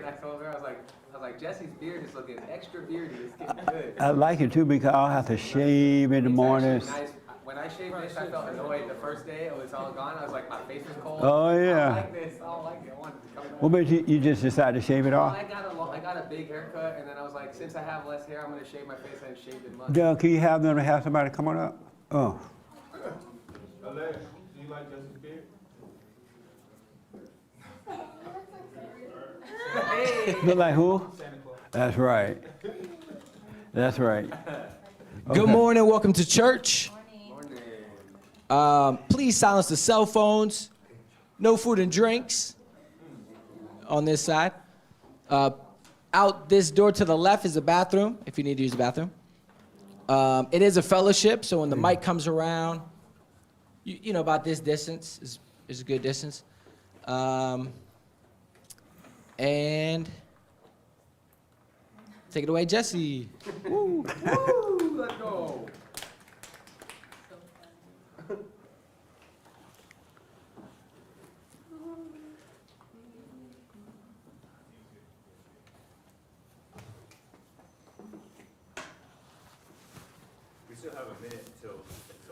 I told her, I was like, Jesse's beard is looking extra beardy. It's getting good. I like it too because I'll have to shave in the mornings. Nice. When I shaved this, I felt annoyed the first day. It was all gone. I was like, my face was cold. Oh I yeah. don't like this. I don't like it. I wanted to come back. Well, but you just decided to shave it Well, off? I got a big haircut, and then I was like, since I have less hair, I'm gonna shave my face. I haven't shaved in months. Doug, can you have them to have somebody come on up? Oh. Alex, do you like Jesse's beard? Hey. Look like who? Santa Claus. That's right. That's right. Good morning, welcome to church. Morning. Please silence the cell phones. No food and drinks on this side. Out this door to the left is the bathroom, if you need to use the bathroom. It is a fellowship, so when the mic comes around, you know, about this distance is a good distance. And take it away, Jesse. Woo, let's go. We still have a minute until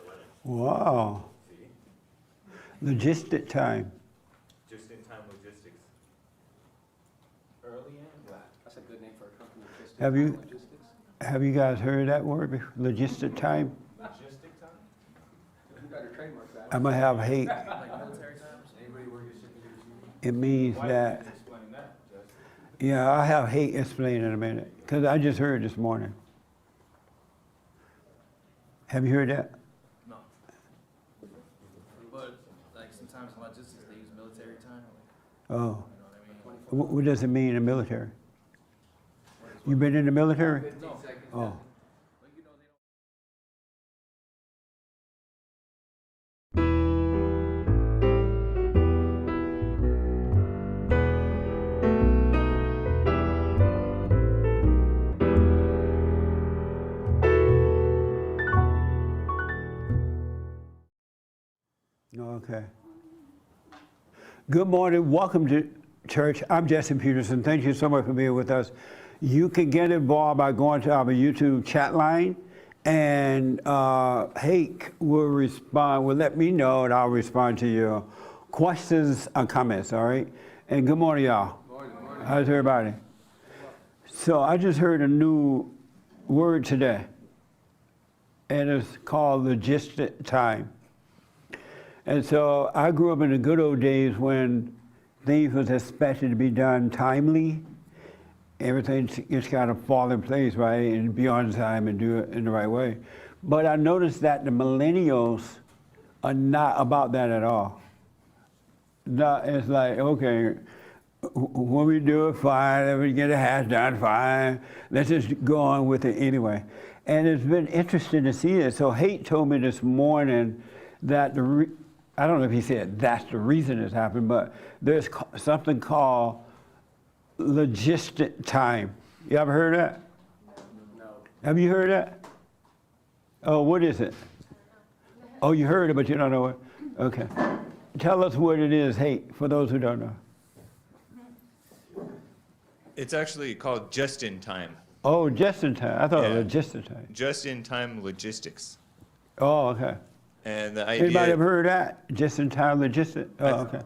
11. Wow. See? Logistic time. Just in time logistics. Early and black. That's a good name for a company. Just Have you- Logistics. Have you guys heard that word before? Logistic time? Logistic time? You better trademark that. I'm gonna have hate. Like military times. Anybody work your shipping duties? It means Why that, did you explain that, Jesse? yeah, I'll have hate explain in a minute. Because I just heard this morning. Have you heard that? No. But like sometimes in logistics they use military time. Oh. You know what I mean? What does it mean in the military? You been in the military? 15 seconds. Oh. But you know they don't. Okay. Good morning. Welcome to church. I'm Jesse Peterson. Thank you so much for being with us. You can get involved by going to our YouTube chat line, and Hake will respond. Will let me know, and I'll respond to your questions or comments. All right. And good morning, y'all. Morning. How's everybody? So I just heard a new word today, and it's called logistic time. And so I grew up in the good old days when things was expected to be done timely. Everything just kind of fall in place, right, and be on time and do it in the right way. But I noticed that the millennials are not about that at all. It's like, okay, when we do it, fine. If we get a hash done, fine. Let's just go on with it anyway. And it's been interesting to see it. So Hate told me this morning that I don't know if he said that's the reason it's happened, but there's something called logistic time. You ever heard of that? No. Have you heard that? Oh, what is it? Oh, you heard it, but you don't know it? Okay. Tell us what it is, Hate, for those who don't know. It's actually called just in time. Oh, just in time. I thought Yeah. it was just in time. Just in time logistics. Oh, okay. And the idea. Anybody ever heard that? Just in time logistics? Oh, okay.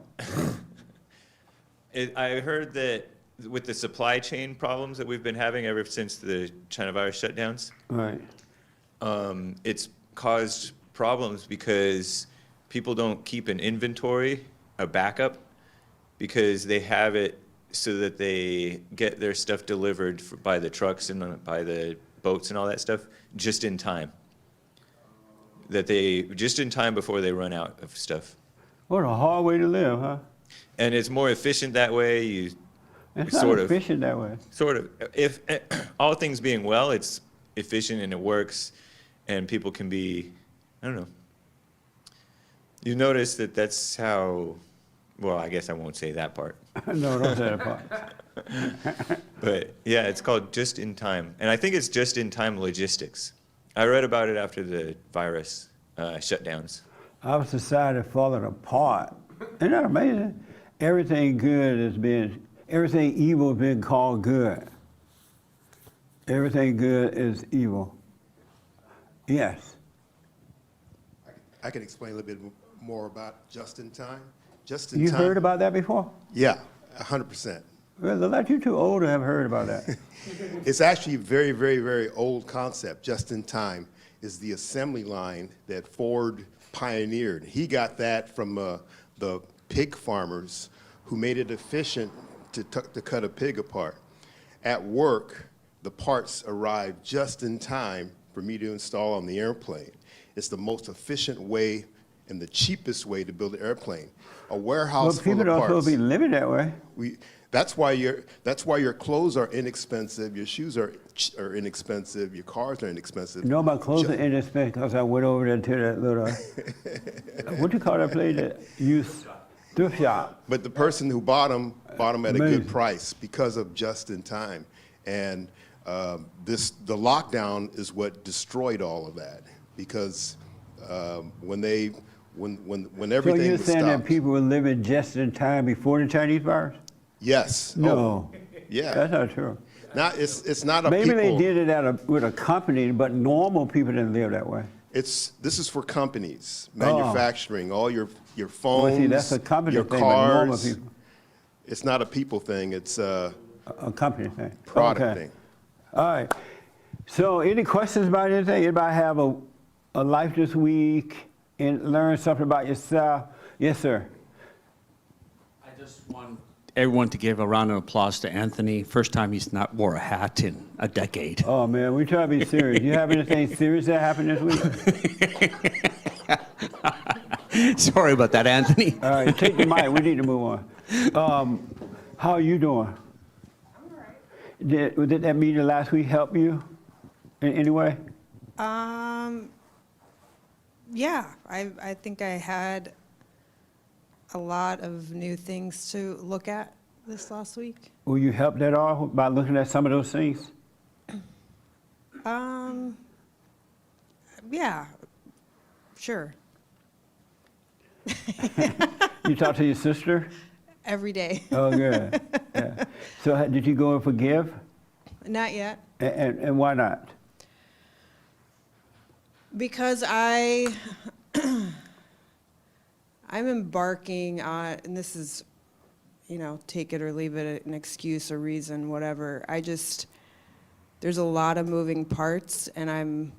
I heard that with the supply chain problems that we've been having ever since the China virus shutdowns, Right. it's caused problems because people don't keep an inventory, a backup, because they have it so that they get their stuff delivered by the trucks and by the boats and all that stuff just in time. That they, just in time before they run out of stuff. What a hard way to live, huh? And it's more efficient that way. You It's not sort of, efficient that way. sort of, if all things being well, it's efficient and it works, and people can be, I don't know. You notice that that's how, well, I guess I won't say that part. No, don't say that part. But yeah, it's called just in time. And I think it's just in time logistics. I read about it after the virus shutdowns. Our society falling apart. Isn't that amazing? Everything good is being everything evil has been called good. Everything good is evil. Yes. I can explain a little bit more about just in time. Just in You time. heard about that before? Yeah, 100%. Well, look like you're too old to have heard about that. It's actually a very, very, very old concept. Just in time is the assembly line that Ford pioneered. He got that from the pig farmers who made it efficient to cut a pig apart. At work, the parts arrive just in time for me to install on the airplane. It's the most efficient way and the cheapest way to build an airplane. A warehouse Well, full people of don't parts. supposed to be living that way. That's why your clothes are inexpensive, your shoes are inexpensive, your cars are inexpensive. You know, my clothes are inexpensive because I went over there to that little, what do you call that place, that used thrift shop? But the person who bought them at a Amazing. good price because of just in time. And the lockdown is what destroyed all of that, because when everything So you're was saying that stopped. people were living just in time before the Chinese virus? Yes. No. Oh, yeah. That's not true. It's not a Maybe people. they did it with a company, but normal people didn't live that way. This is for companies, manufacturing, all your phones, Well, see, that's a company your thing, but normal cars. people, It's not a people thing. It's a a company thing. product Okay. thing. All right. So any questions about anything? Anybody have a life this week and learn something about yourself? Yes, sir. I just want everyone to give a round of applause to Anthony. First time he's not wore a hat in a decade. Oh, man, we try to be serious. You have anything serious that happened this week? Sorry about that, Anthony. All right, take the mic. We need to move on. How are you doing? I'm all right. Did that meeting last week help you in any way? Yeah, I think I had a lot of new things to look at this last week. Were you helped at all by looking at some of those things? Yeah, sure. You talked to your sister? Every day. Oh, good. Yeah. So did you go and forgive? Not yet. And why not? Because I'm embarking on, and this is, take it or leave it, an excuse or reason, whatever. There's a lot of moving parts, and I'm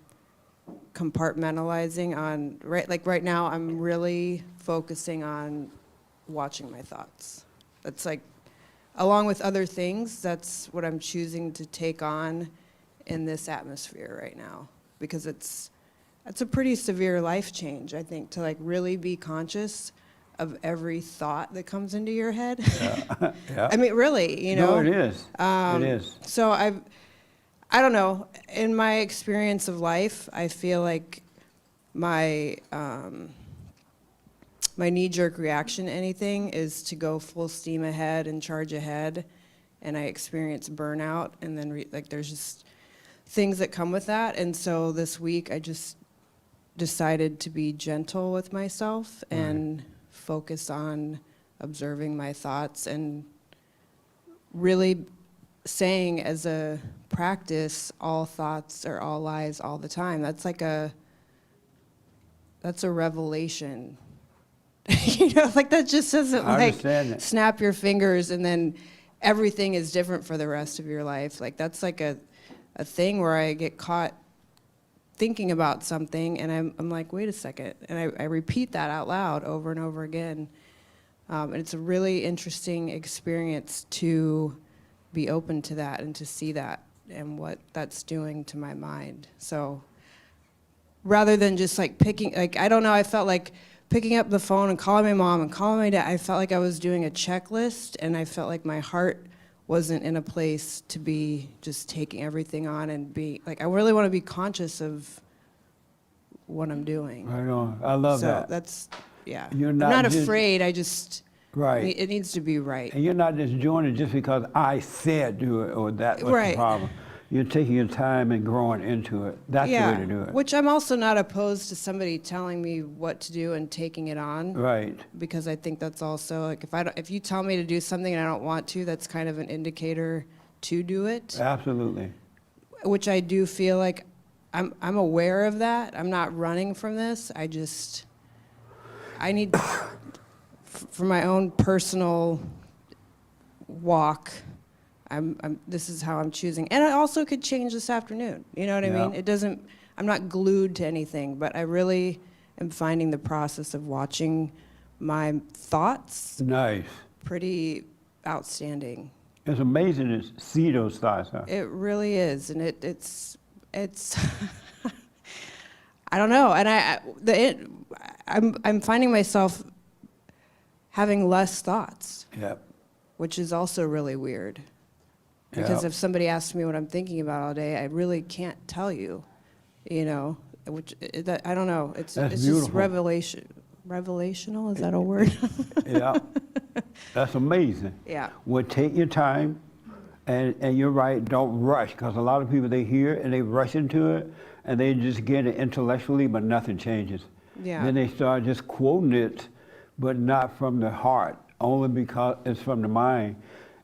compartmentalizing on, right now, I'm really focusing on watching my thoughts. That's like, along with other things, that's what I'm choosing to take on in this atmosphere right now, because it's a pretty severe life change, I think, to really be conscious of every thought that comes into your head. Yeah. I mean, really, No, it is. It is. So I don't know. In my experience of life, I feel like my knee-jerk reaction to anything is to go full steam ahead and charge ahead, and I experience burnout, and then there's just things that come with that. And so this week, I just decided to be gentle with myself and focus on observing my thoughts and really saying as a practice, all thoughts are all lies all the time. That's a revelation. That just doesn't I understand that. snap your fingers and then everything is different for the rest of your life. That's a thing where I get caught thinking about something and I'm like, wait a second. And I repeat that out loud over and over again. And it's a really interesting experience to be open to that and to see that and what that's doing to my mind. So rather than just picking, I don't know, I felt like picking up the phone and calling my mom and calling my dad, I felt like I was doing a checklist, and I felt like my heart wasn't in a place to be just taking everything on and be, I really want to be conscious of what I'm doing. Right on. I love So that. that's, yeah. You're I'm not not just- afraid, Right. it needs to be right. And you're not just doing it just because I said do it or that was Right. the problem. you're taking your time and growing into it. That's the way to do it. Which I'm also not opposed to somebody telling me what to do and taking it on. Right. Because I think that's also like if you tell me to do something and I don't want to, that's kind of an indicator to do it. Absolutely. Which I do feel like I'm aware of that. I'm not running from this. I need for my own personal walk. This is how I'm choosing. And I also could change this afternoon. You know what I mean? I'm not glued to anything, but I really am finding the process of watching my thoughts Nice. pretty outstanding. It's amazing to see those thoughts. Huh? It really is, and it's I don't know, and I'm finding myself having less thoughts, Yep. which is also really weird. Because if somebody asks me what I'm thinking about all day, I really can't tell you, you know, I don't know. It's just revelational, is that a word? Yeah. That's amazing. Yeah. Well, take your time, and you're right, don't rush, because a lot of people, they hear and they rush into it, and they just get it intellectually, but nothing changes. Yeah. Then they start just quoting it, but not from the heart, only because it's from the mind.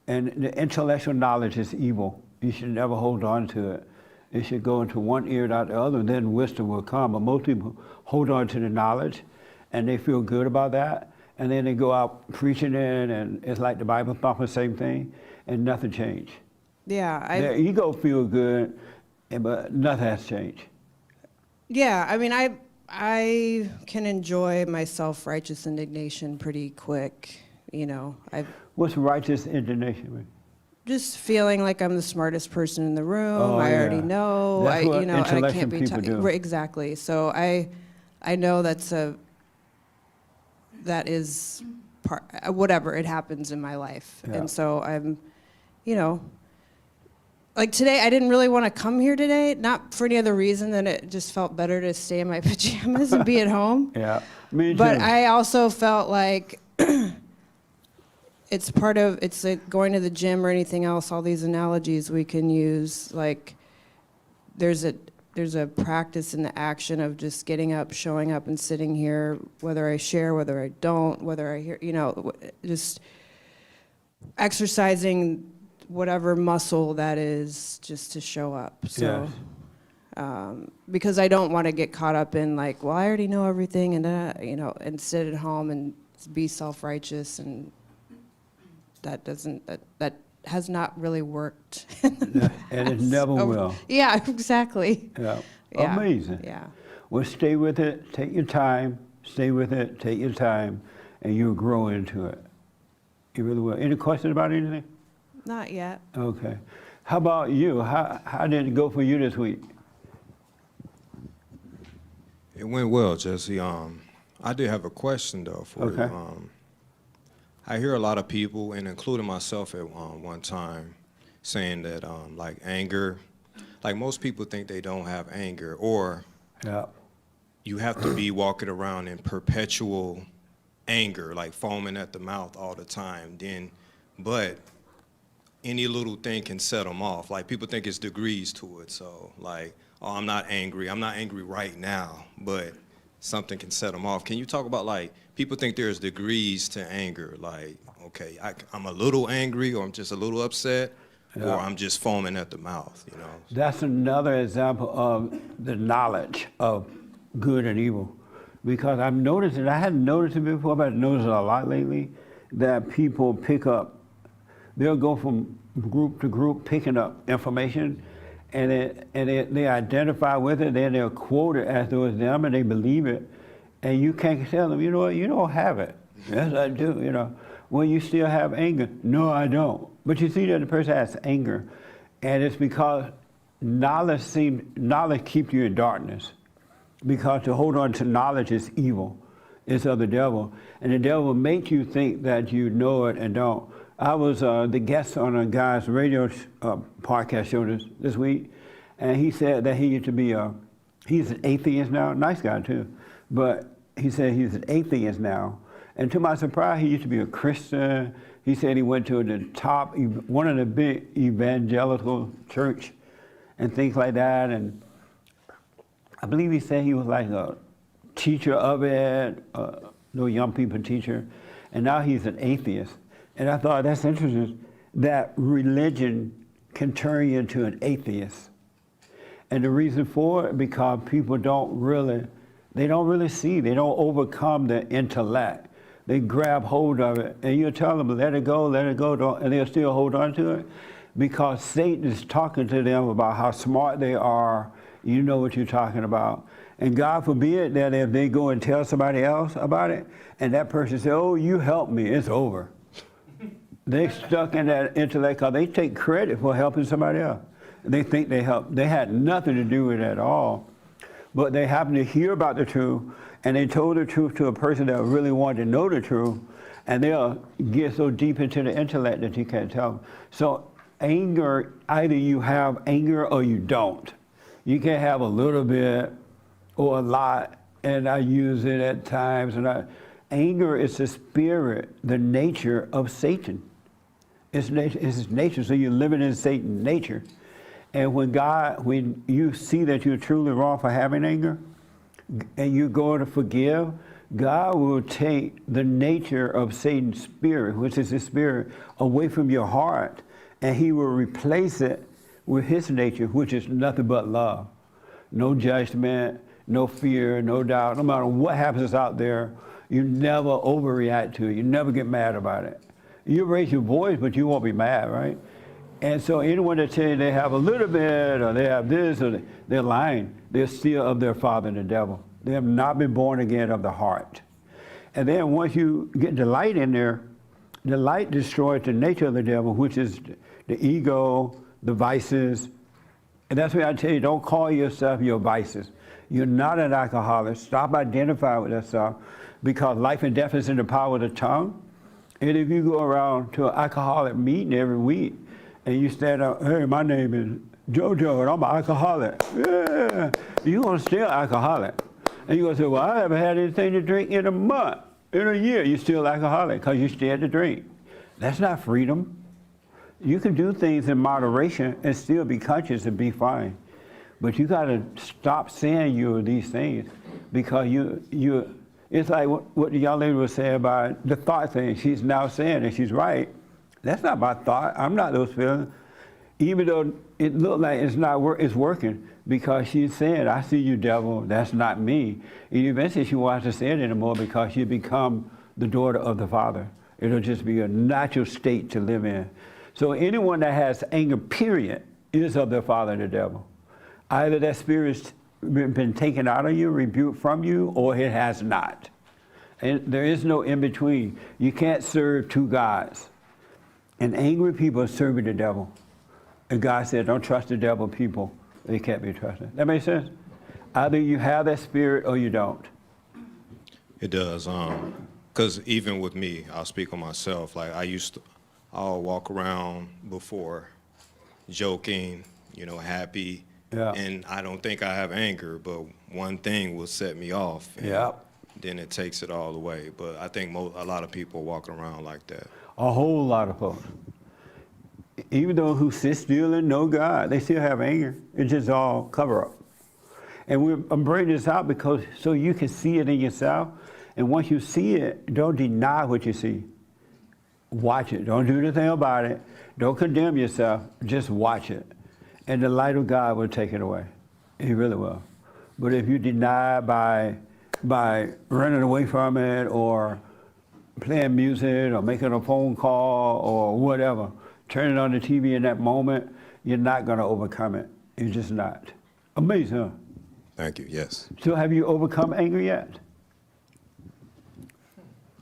And the intellectual knowledge is evil. You should never hold on to it. It should go into one ear, not the other, and then wisdom will come. But most people hold on to the knowledge, and they feel good about that, and then they go out preaching it, and it's like the Bible thumper, same thing, and nothing changed. Yeah. Their ego feels good, but nothing has changed. Yeah, I mean, I can enjoy my self-righteous indignation pretty quick, you know. What's righteous indignation mean? Just feeling like I'm the smartest person in the room. Oh, I already yeah. know. That's what and I intellectual can't be people do. right, exactly. So I know that is part. Whatever, it happens in my life, Yeah. and so I'm, you know. Like today, I didn't really want to come here today, not for any other reason than it just felt better to stay in my pajamas and be at home. Yeah, me too. But I also felt like it's like going to the gym or anything else, all these analogies we can use, like there's a practice in the action of just getting up, showing up and sitting here, whether I share, whether I don't, whether I hear, you know, just exercising whatever muscle that is just to show up. So, because I don't want to get caught up in like, well, I already know everything, and you know, and sit at home and be self-righteous, and that has not really worked. And it never will. Yeah, exactly. Yeah. Yeah. Amazing. Yeah. Well, stay with it. Take your time. Stay with it. Take your time, and you'll grow into it. You really will. Any questions about anything? Not yet. Okay. How about you? How did it go for you this week? It went well, Jesse. I did have a question though for Okay. you. I hear a lot of people, and including myself at one time, saying that like anger, like most people think they don't have anger, or Yeah. you have to be walking around in perpetual anger, like foaming at the mouth all the time. But any little thing can set them off. Like people think it's degrees to it. So like, oh, I'm not angry right now, but something can set them off. Can you talk about like, people think there's degrees to anger. Like, okay, I'm a little angry, or I'm just a little upset, or I'm just foaming at the mouth, you know? That's another example of the knowledge of good and evil. Because I've noticed it, I hadn't noticed it before, but I've noticed it a lot lately, that people pick up, they'll go from group to group picking up information, and they identify with it, then they'll quote it as though it's them, and they believe it, and you can't tell them, you know what, you don't have it. Yes, I do, you know. Well, you still have anger. No, I don't. But you see that the person has anger, and it's because knowledge keeps you in darkness, because to hold on to knowledge is evil. It's of the devil, and the devil will make you think that you know it and don't. I was the guest on a guy's radio podcast show this week, and he said that he used to be he's an atheist now, nice guy too, but he said he's an atheist now. And to my surprise, he used to be a Christian. He said he went to the top, one of the big evangelical church and things like that. And I believe he said he was like a teacher of it, no young people teacher, and now he's an atheist. And I thought that's interesting that religion can turn you into an atheist. And the reason for it, because people don't really see, they don't overcome the intellect. They grab hold of it, and you tell them, let it go, and they'll still hold on to it, because Satan is talking to them about how smart they are. You know what you're talking about. And God forbid that if they go and tell somebody else about it, and that person says, oh, you helped me, it's over. They stuck in that intellect because they take credit for helping somebody else. They think they helped. They had nothing to do with it at all. But they happened to hear about the truth, and they told the truth to a person that really wanted to know the truth, and they'll get so deep into the intellect that you can't tell them. So anger, either you have anger or you don't. You can have a little bit or a lot, and I use it at times. Anger is the spirit, the nature of Satan. It's his nature, so you're living in Satan's nature. And when you see that you're truly wrong for having anger, and you go to forgive, God will take the nature of Satan's spirit, which is his spirit, away from your heart, and he will replace it with his nature, which is nothing but love. No judgment, no fear, no doubt. No matter what happens out there, you never overreact to it. You never get mad about it. You raise your voice, but you won't be mad, right? And so anyone that tells you they have a little bit, or they have this, or they're lying. They're still of their father, the devil. They have not been born again of the heart. And then once you get the light in there, the light destroys the nature of the devil, which is the ego, the vices. And that's why I tell you, don't call yourself your vices. You're not an alcoholic. Stop identifying with that stuff, because life and death is in the power of the tongue. And if you go around to an alcoholic meeting every week, and you stand up, hey, my name is JoJo, and I'm an alcoholic. Yeah, you're gonna stay an alcoholic. And you're gonna say, well, I haven't had anything to drink in a month, in a year. You're still alcoholic because you still had to drink. That's not freedom. You can do things in moderation and still be conscious and be fine. But you gotta stop saying you're these things, because it's like what the young lady was saying about the thought thing. She's now saying, and she's right, that's not my thought. I'm not those feelings. Even though it looked like it's working, because she's saying, I see you, devil, that's not me. And eventually she won't have to say it anymore, because you become the daughter of the Father. It'll just be a natural state to live in. So anyone that has anger, period, is of their father, the devil. Either that spirit's been taken out of you, rebuked from you, or it has not. And there is no in between. You can't serve two gods. And angry people are serving the devil. And God said, don't trust the devil people. They can't be trusted. That makes sense? Either you have that spirit or you don't. It does, because even with me, I'll speak on myself. Like I'll walk around before joking, happy. Yeah. And I don't think I have anger, but one thing will set me off. And then it takes it all away. But I think a lot of people are walking around like that. A whole lot of folks. Even those who sit still and know God, they still have anger. It's just all cover up. And I'm bringing this out because so you can see it in yourself. And once you see it, don't deny what you see. Watch it. Don't do anything about it. Don't condemn yourself. Just watch it. And the light of God will take it away. He really will. But if you deny by running away from it, or playing music, or making a phone call, or whatever, turning on the TV in that moment, you're not going to overcome it. You're just not. Amazing, huh? Thank you, yes. So have you overcome anger yet?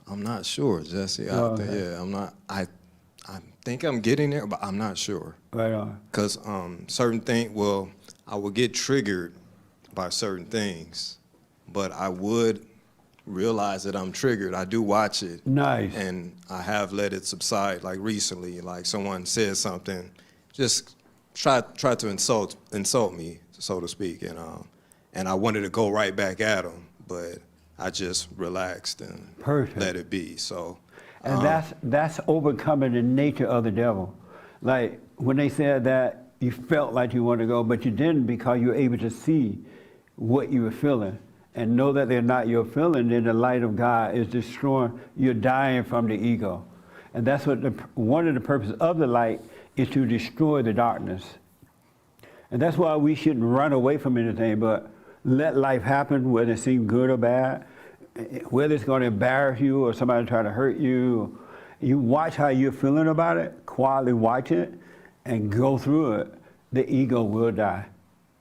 I'm not sure, Jesse. Okay. I'm not. I think I'm getting there, but I'm not sure. Right on. Because certain things, I would get triggered by certain things, but I would realize that I'm triggered. I do watch it. Nice. And I have let it subside, like recently, like someone said something, just try to insult me, so to speak, and I wanted to go right back at them, but I just relaxed and let it be. So, and that's overcoming the nature of the devil. Like when they said that you felt like you wanted to go, but you didn't because you were able to see what you were feeling and know that they're not your feeling, then the light of God is destroying, you're dying from the ego. And that's what one of the purposes of the light is, to destroy the darkness. And that's why we shouldn't run away from anything, but let life happen, whether it seems good or bad, whether it's going to embarrass you or somebody try to hurt you. You watch how you're feeling about it, quietly watch it, and go through it. The ego will die.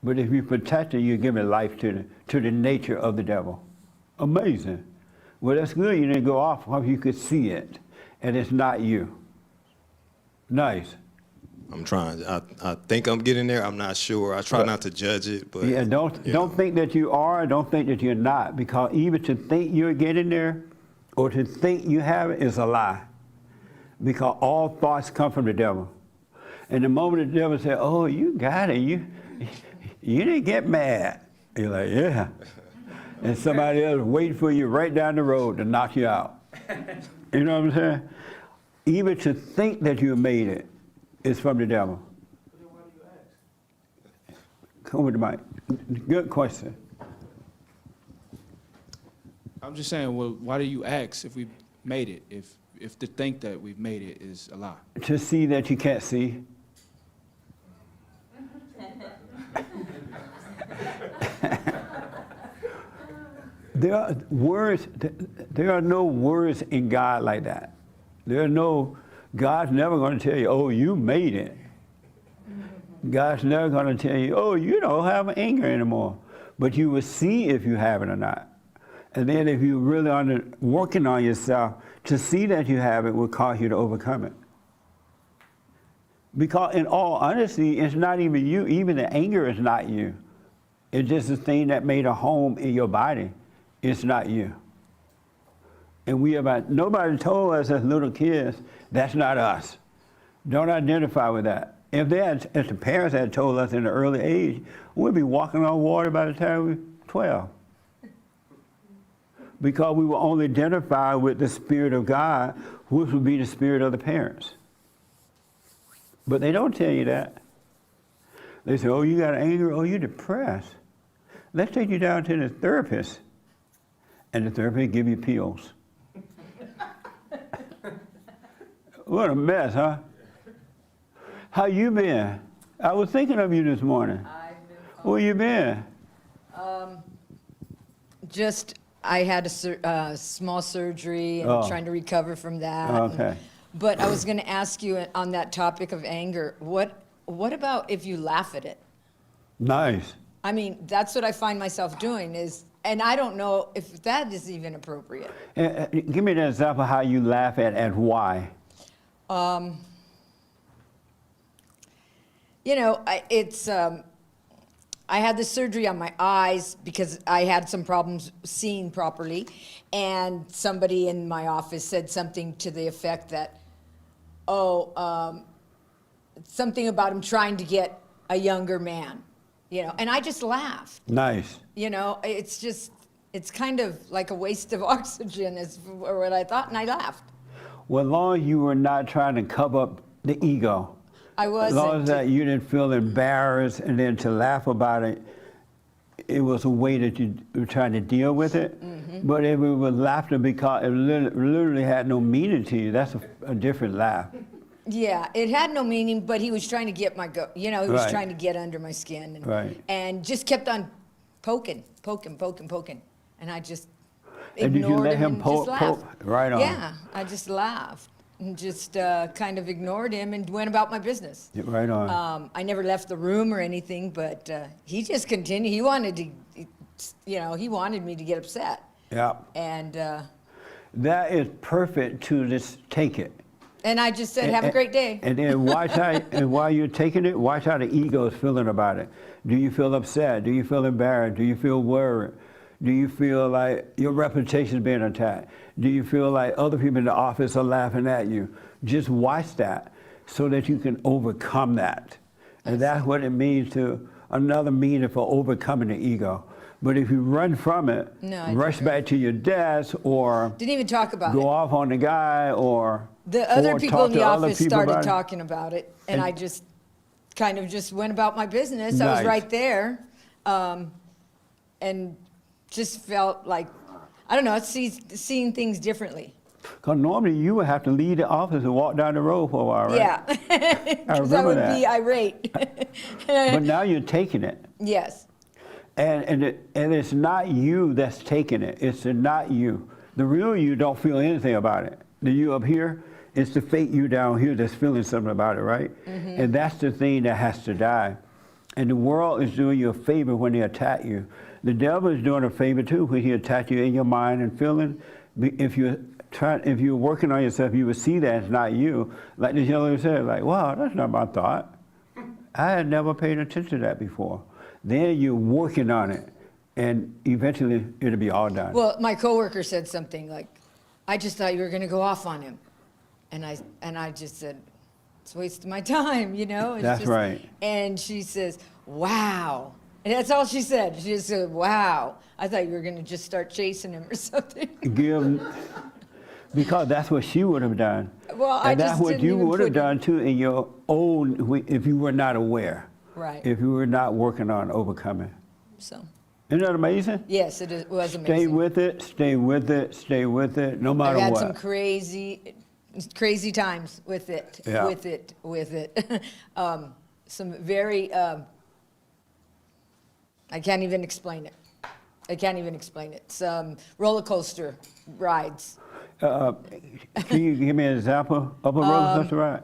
But if you protect it, you're giving life to the nature of the devil. Amazing. Well, that's good. You didn't go off because you could see it, and it's not you. Nice. I'm trying. I think I'm getting there. I'm not sure. I try not to judge it, but Yeah, don't think that you are. Don't think that you're not, because even to think you're getting there, or to think you have it, is a lie. Because all thoughts come from the devil. And the moment the devil says, "Oh, you got it. You didn't get mad," you're like, "Yeah." And somebody else waiting for you right down the road to knock you out. You know what I'm saying? Even to think that you made it is from the devil. Come with the mic. Good question. I'm just saying, well, why do you ask if we made it? If to think that we've made it is a lie. To see that you can't see. There are words. There are no words in God like that. There are no. God's never going to tell you, "Oh, you made it." God's never going to tell you, "Oh, you don't have anger anymore." But you will see if you have it or not. And then if you really are working on yourself, to see that you have it will cause you to overcome it. Because in all honesty, it's not even you. Even the anger is not you. It's just the thing that made a home in your body. It's not you. And nobody told us as little kids, that's not us. Don't identify with that. If the parents had told us in the early age, we'd be walking on water by the time we were 12. Because we were only identified with the Spirit of God, which would be the spirit of the parents. But they don't tell you that. They say, "Oh, you got anger, oh, you're depressed. Let's take you down to the therapist." And the therapist give you pills. What a mess, huh? How you been? I was thinking of you this morning. I've been Where you been? I had a small surgery and trying to recover from that. Okay. But I was going to ask you on that topic of anger, what about if you laugh at it? Nice. I mean, that's what I find myself doing and I don't know if that is even appropriate. Give me an example how you laugh at and why. I had the surgery on my eyes because I had some problems seeing properly, and somebody in my office said something to the effect that, something about him trying to get a younger man, and I just laughed. Nice. It's kind of like a waste of oxygen is what I thought, and I laughed. Well, as long as you were not trying to cover up the ego. I wasn't. As long as that you didn't feel embarrassed, and then to laugh about it, it was a way that you were trying to deal with it. Mm-hmm. But if it was laughter because it literally had no meaning to you, that's a different laugh. Yeah, it had no meaning, but he was trying to get he was Right. trying to get under my skin. And, Right. and just kept on poking. And I just And did you ignored let him him and poke? just laughed. Right on. Yeah, I just laughed and just kind of ignored him and went about my business. Yeah, right on. I never left the room or anything, but he just continued. He wanted to, he wanted me to get upset. Yeah. And That is perfect to just take it. and I just said, have a great day. And then watch how, and while you're taking it, watch how the ego is feeling about it. Do you feel upset? Do you feel embarrassed? Do you feel worried? Do you feel like your reputation is being attacked? Do you feel like other people in the office are laughing at you? Just watch that so that you can overcome that. And that's what it means to, another meaning for overcoming the ego. But if you run from it, rush back to your desk or Didn't even talk about go it. off on the guy or The other or people talk in the to other office people started about it. talking about it, and I just kind of just went about my business. I was Nice. right there, and just felt like, I don't know, seeing things differently. Because normally you would have to leave the office and walk down the road for a while, right? Yeah, because I remember would that. be irate. But now you're taking it. Yes. And it's not you that's taking it. It's not you. The real you don't feel anything about it. The you up here, it's the fake you down here that's feeling something about it, right? Mm-hmm. And that's the thing that has to die. And the world is doing you a favor when they attack you. The devil is doing a favor too when he attacks you in your mind and feeling. If you're working on yourself, you would see that it's not you. Like this young lady said, like, wow, that's not my thought. I had never paid attention to that before. Then you're working on it, and eventually it'll be all done. Well, my coworker said something like, "I just thought you were going to go off on him," and I just said, "It's a waste of my time," you know. It's That's just, right. And she says, "Wow," and that's all she said. She just said, "Wow, I thought you were going to just start chasing him or something." Because that's what she would have done. Well, I and that's just what didn't you even would have put it- done too in your own, if you were not aware. Right. If you were not working on overcoming. So. Isn't that amazing? Yes, it was amazing. Stay with it, stay with it, stay with it, no matter I've had what. some crazy times with it, Yeah. with it. Some very, I can't even explain it. Some roller coaster rides. Can you give me an example of a roller coaster ride?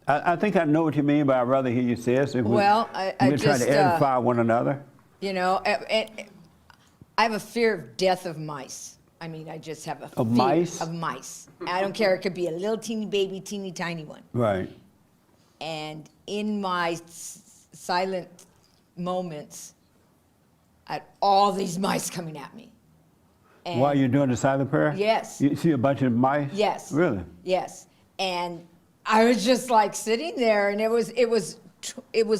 I think I know what you mean, but I'd rather hear you say it. So Well, we're trying to edify one another. You know, I have a fear of death of mice. I mean, I just have a fear mice? of mice. I don't care. It could be a little teeny baby, teeny tiny one. Right. And in my silent moments, I had all these mice coming at me. And While you're doing the silent prayer? Yes. You see a bunch of mice? Yes. Really? Yes. And I was just like sitting there, and it was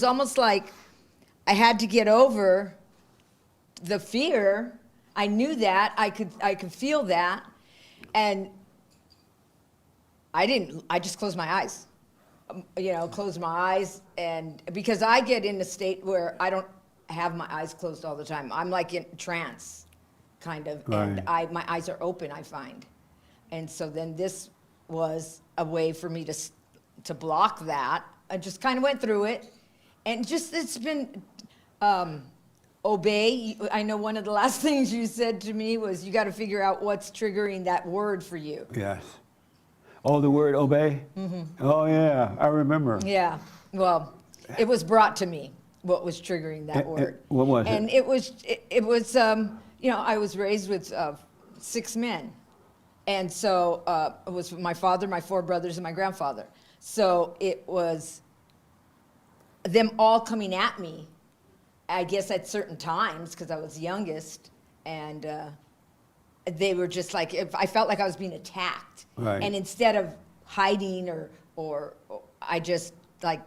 almost like I had to get over the fear. I knew that. I could feel that. And I didn't. I just closed my eyes. Closed my eyes, and because I get in a state where I don't have my eyes closed all the time. I'm like in trance, kind of, and Right. my eyes are open, I find. And so then this was a way for me to block that. I just kind of went through it, and just it's been obey. I know one of the last things you said to me was you got to figure out what's triggering that word for you. Yes. Oh, the word obey? Mm-hmm. Oh, yeah, I remember. Yeah. Well, it was brought to me what was triggering that word. What was it? And it was I was raised with 6 men. And so it was my father, my 4 brothers, and my grandfather. So it was them all coming at me, I guess at certain times, because I was youngest. And they were just like, I felt like I was being attacked. Right. And instead of hiding or I just like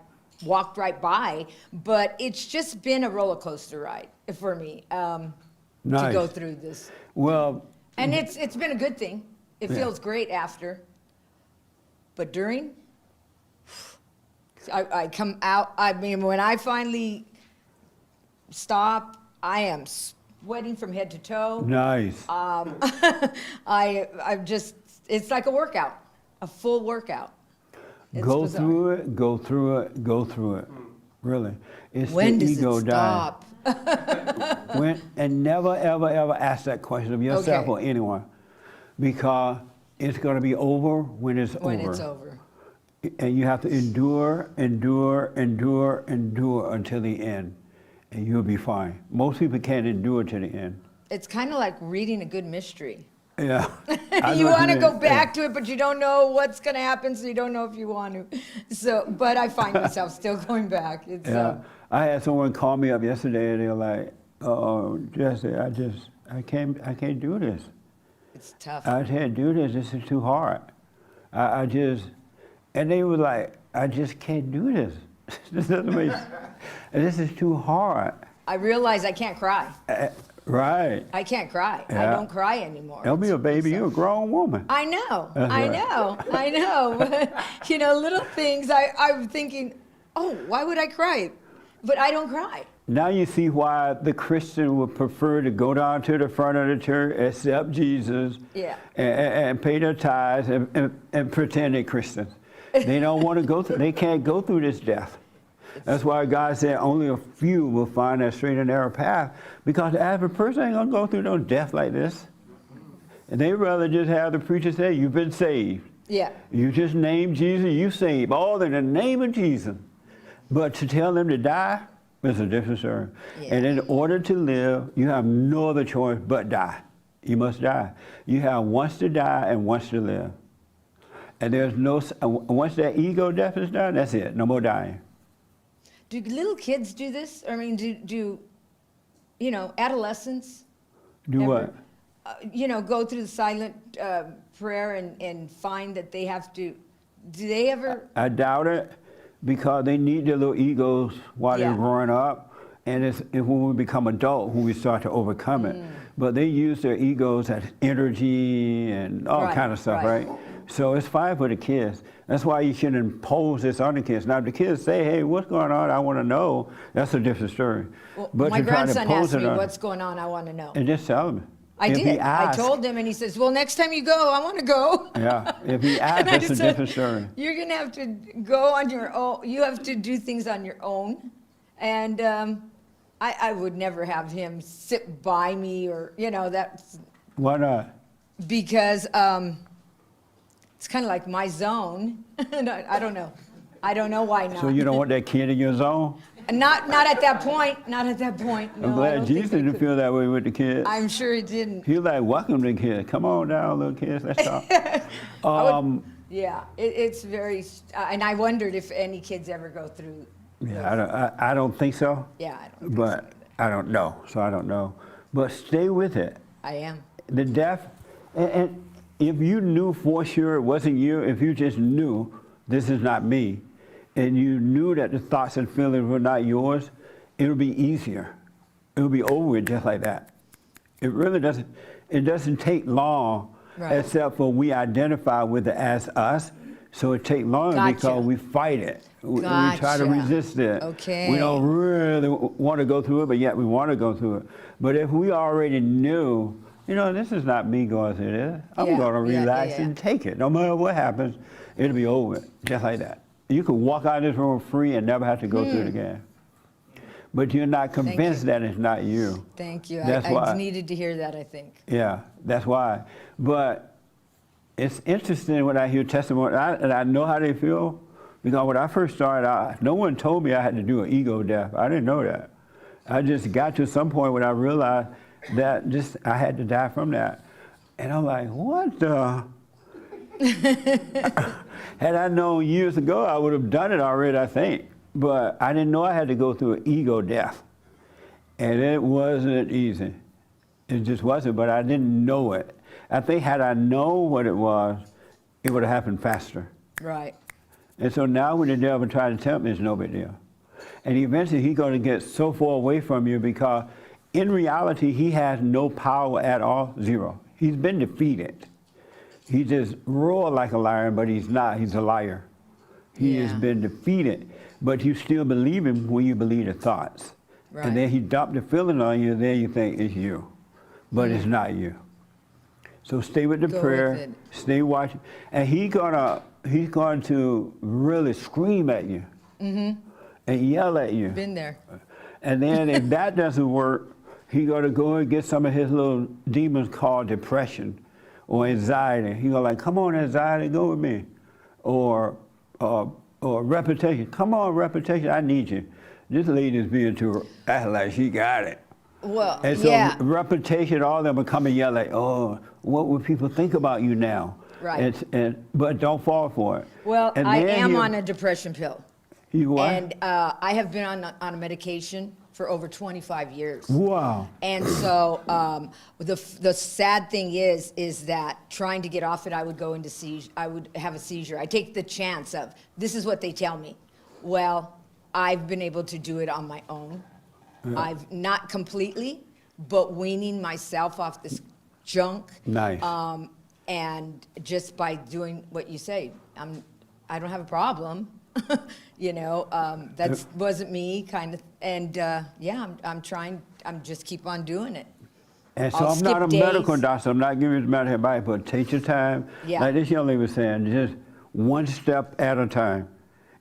walked right by. But it's just been a roller coaster ride for me to Nice. go through this. Well, And it's been a good thing. It feels great after. But during, I come out, I mean, when I finally stop, I am sweating from head to toe. nice. I'm just, it's like a workout, a full workout. It's Go bizarre. through it, go through it, go through it. Really. It's When the does ego it dying. stop? And never, ever, ever ask that question of yourself Okay. or anyone, because it's going to be over when it's When over. it's over. And you have to endure, endure, endure, endure until the end, and you'll be fine. Most people can't endure to the end. It's kind of like reading a good mystery. Yeah. I You know what want to mean. go back to it, but you don't know what's going to happen, so you don't know if you want to. So, but I find myself still going back. It's Yeah. I had someone call me up yesterday, and they're like, "Oh, Jesse, I can't do this. it's tough. I can't do this. This is too hard. And they were like, I just can't do this. This doesn't make sense. This is too hard. I realize I can't cry. Right. I can't cry. I Yeah. don't cry anymore. Don't be a baby. You're a grown woman. I know. That's I right. know. I know. But, little things. I'm thinking, Oh, why would I cry? But I don't cry. Now you see why the Christian would prefer to go down to the front of the church, accept Jesus, Yeah. and pay their tithes and pretend they're Christians. They don't want to go through, they can't go through this death. That's why God said only a few will find that straight and narrow path, because the average person ain't gonna go through no death like this. And they rather just have the preacher say, you've been saved. Yeah. You just name Jesus, you saved, all in the name of Jesus. But to tell them to die is a different story. Yeah. And in order to live, you have no other choice but die. You must die. You have once to die and once to live. And there's no, once that ego death is done, that's it, no more dying. Do little kids do this? I mean, do you know, adolescents? Do ever, what? You know, go through the silent prayer and find that they have to, do they ever? I doubt it, because they need their little egos while Yeah. they're growing up. And it's when we become adult, when we start to overcome it. But they use their egos as energy and all Right, kind of stuff, right. right? So it's fine for the kids. That's why you shouldn't impose this on the kids. Now, if the kids say, hey, what's going on? I want to know. That's a different story. Well, But my to try to grandson impose asked me, it on, what's going on? I want to know. and just tell them. I If he did. asks, I told him, and he says, well, next time you go, I want to go. Yeah, if he asks, And I that's a said, different story. You're going to have to go on your own. You have to do things on your own. And I would never have him sit by me or, you know, that's Why not? because it's kind of like my zone. And I don't know. I don't know why not. So you don't want that kid in your zone? Not at that point. Not at that point. No, I'm I glad don't Jesus think they didn't could. feel that way with the kids. I'm sure he didn't. He was like, welcome the kids. Come on down, little kids. Let's talk. Yeah, it's very, and I wondered if any kids ever go through. Yeah, I don't think so. Yeah, I don't think But I don't know, so I don't know. But stay with it. I am. The deaf, and if you knew for sure it wasn't you, if you just knew this is not me, and you knew that the thoughts and feelings were not yours, it would be easier. It would be over with just like that. It really doesn't, it doesn't take long, Right. except for we identify with it as us, so it takes longer Gotcha. because we fight it. We try to Gotcha. resist it. Okay. We don't really want to go through it, but yet we want to go through it. But if we already knew, you know, this is not me going through this, I'm Yeah, going to yeah, relax yeah, yeah. and take it. No matter what happens, it'll be over, just like that. You could walk out of this room free and never have to go through it again. But you're not convinced that it's not you. Thank you. That's I why. needed to hear that, I think. Yeah, that's why. But it's interesting when I hear testimony, and I know how they feel, because when I first started out, no one told me I had to do an ego death. I didn't know that. I just got to some point when I realized that just I had to die from that. And I'm like, what the? Had I known years ago, I would have done it already, I think. But I didn't know I had to go through an ego death. And it wasn't easy. It just wasn't, but I didn't know it. I think had I known what it was, it would have happened faster. Right. And so now when the devil tries to tempt me, it's no big deal. And eventually he's going to get so far away from you because in reality, he has no power at all, zero. He's been defeated. He just roared like a lion, but he's not. He's a liar. He has Yeah. been defeated, but you still believe him when you believe the thoughts. Right. And then he dumped the feeling on you, then you think it's you, but it's not you. So stay with the Go with prayer, it. stay watching, and he's going to really scream at you and yell at you. Been there. And then if that doesn't work, he's going to go and get some of his little demons called depression or anxiety. He's going to like, come on, anxiety, go with me. Or reputation. Come on, reputation, I need you. This lady's being too, act like she got it. Well, And so yeah. reputation, all of them are coming yell like, oh, what would people think about you now? Right. But don't fall for it. Well, And I then am you- on a depression pill. You what? And I have been on a medication for over 25 years. Wow. And so the sad thing is that trying to get off it, I would go into seizure. I would have a seizure. I take the chance of, this is what they tell me. Well, I've been able to do it on my own. I've not completely, but weaning myself off this junk. Nice. And just by doing what you say, I don't have a problem. That wasn't me, kind of. And yeah, I'm just keep on doing it. And so I'll I'm not a skip medical days. doctor. I'm not giving you medical advice, but take your time. Yeah. Like this young lady was saying, just one step at a time,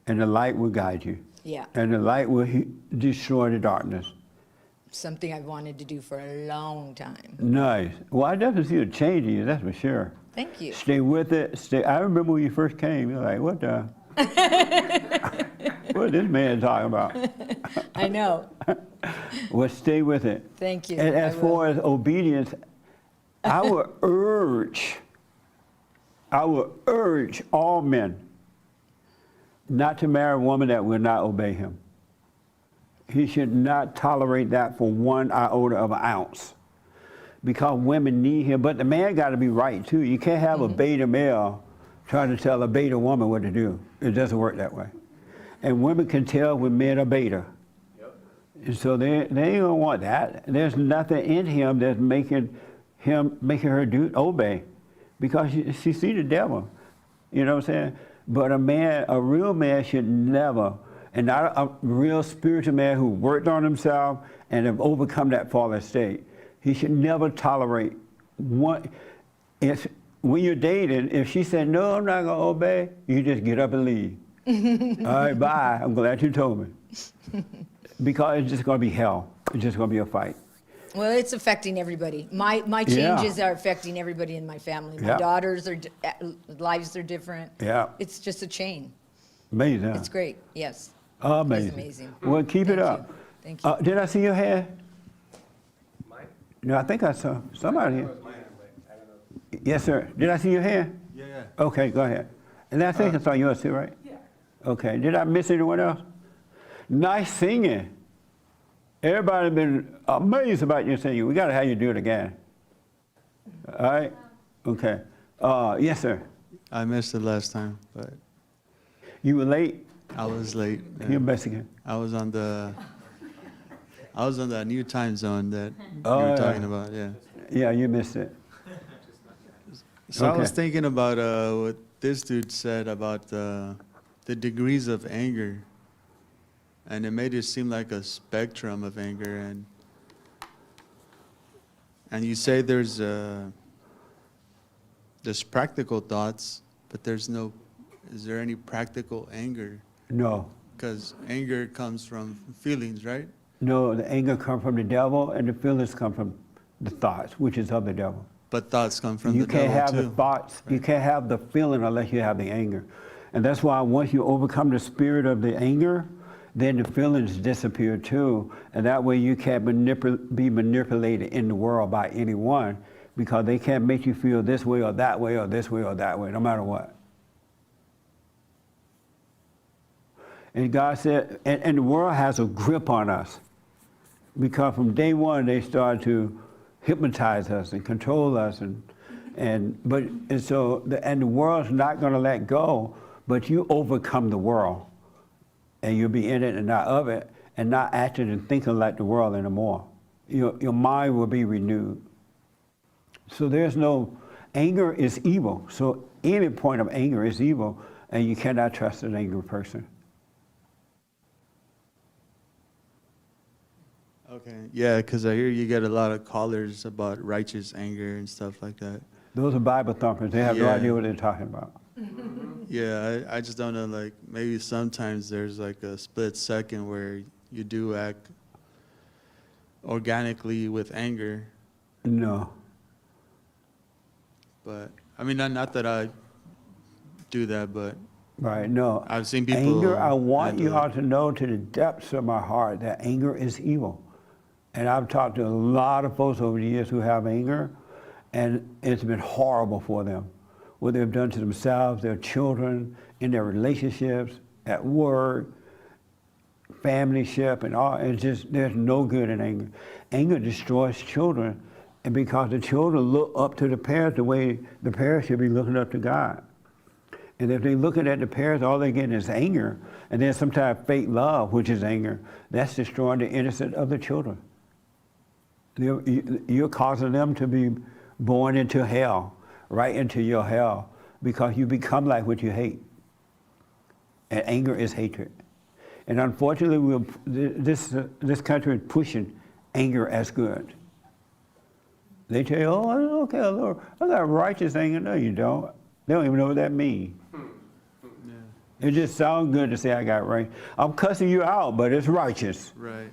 and the light will guide you. Yeah. And the light will destroy the darkness. Something I've wanted to do for a long time. Nice. Well, I definitely see a change in you, that's for sure. Thank you. Stay with it. I remember when you first came, you're like, what the? What is this man talking about? I know. Well, stay with it. Thank you. And as I will. far as obedience, I would urge all men not to marry a woman that will not obey him. He should not tolerate that for 1 iota of an ounce, because women need him. But the man got to be right too. You can't have a beta male trying to tell a beta woman what to do. It doesn't work that way. And women can tell when men are beta. And so they ain't gonna want that. There's nothing in him that's making her obey, because she see the devil. You know what I'm saying? But a real man should never, and not a real spiritual man who worked on himself and have overcome that fallen state, he should never tolerate one. When you're dating, if she said, no, I'm not gonna obey, you just get up and leave. All right, bye, I'm glad you told me. Because it's just gonna be hell. It's just gonna be a fight. Well, it's affecting everybody. My changes are affecting everybody in my family. My daughters lives are different. Yeah. It's just a chain. Amazing. It's great. Yes. Amazing. It's amazing. Well, keep it Thank up. you. Thank you. Did I see your hand? Mine? No, I think I saw somebody here. That was mine, but I don't know. Yes, sir. Did I see your hand? Yeah. Okay, go ahead. And I think I saw yours too, right? Yeah. Okay. Did I miss anyone else? Nice singing. Everybody been amazed about your singing. We got to have you do it again. All right? Okay. Yes, sir. I missed it last time, but You were late? I was late. You're Mexican. I was on the new time zone that you Oh, were yeah. talking about, yeah. Yeah, you missed it. So I was Okay. thinking about what this dude said about the degrees of anger, and it made it seem like a spectrum of anger, and you say there's practical thoughts, but is there any practical anger? No. Because anger comes from feelings, right? No, the anger comes from the devil, and the feelings come from the thoughts, which is of the devil. But thoughts come from You the can't devil have too. the thoughts, you can't have the feeling unless you have the anger. And that's why once you overcome the spirit of the anger, then the feelings disappear too. And that way you can't be manipulated in the world by anyone, because they can't make you feel this way or that way or this way or that way, no matter what. And God said, and the world has a grip on us, because from day one they started to hypnotize us and control us, and the world's not going to let go, but you overcome the world, and you'll be in it and not of it, and not acting and thinking like the world anymore. Your mind will be renewed. So there's no, anger is evil. So any point of anger is evil, and you cannot trust an angry person. Okay, yeah, because I hear you get a lot of callers about righteous anger and stuff like that. Those are Bible thumpers. They have no Yeah. idea what they're talking about. Yeah, I just don't know, like, maybe sometimes there's like a split second where you do act organically with anger, No. but, I mean, not that I do that, but Right, no. I've seen people Anger, I want handle you all to know to the depths of my heart that anger is evil. And I've talked to a lot of folks over the years who have anger, and it's been horrible for them. What they've done to themselves, their children, in their relationships, at work, familyship, and all. It's just, there's no good in anger. Anger destroys children, and because the children look up to the parents the way the parents should be looking up to God. And if they're looking at the parents, all they're getting is anger, and then sometimes fake love, which is anger, that's destroying the innocence of the children. You're causing them to be born into hell, right into your hell, because you become like what you hate. and anger is hatred. And unfortunately, this country is pushing anger as good. They tell you, oh, okay, Lord, I got righteous anger. No, you don't. They don't even know what that means. It just sounds good to say I got right. I'm cussing you out, but it's righteous. Right.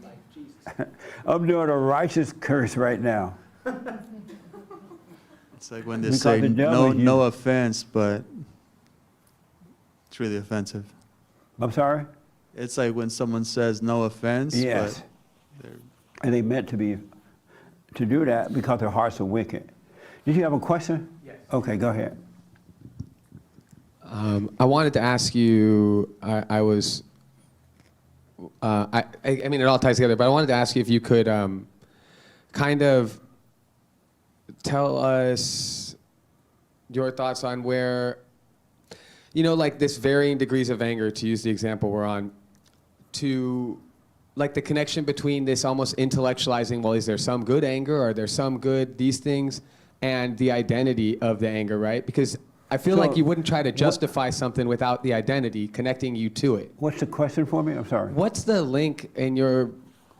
I'm doing a righteous curse right now. It's like when they Because say the devil no offense, but it's really offensive. I'm sorry? It's like when someone says no offense, Yes. but they're And they meant to do that because their hearts are wicked. Did you have a question? Yes. Okay, go ahead. I wanted to ask you, I mean, it all ties together, but I wanted to ask you if you could kind of tell us your thoughts on where, you know, like this varying degrees of anger, to use the example we're on, to like the connection between this almost intellectualizing, well, is there some good anger, or are there some good these things, and the identity of the anger, right? Because I feel So, like you wouldn't try to justify something without the identity connecting you to it. What's the question for me? I'm sorry. What's the link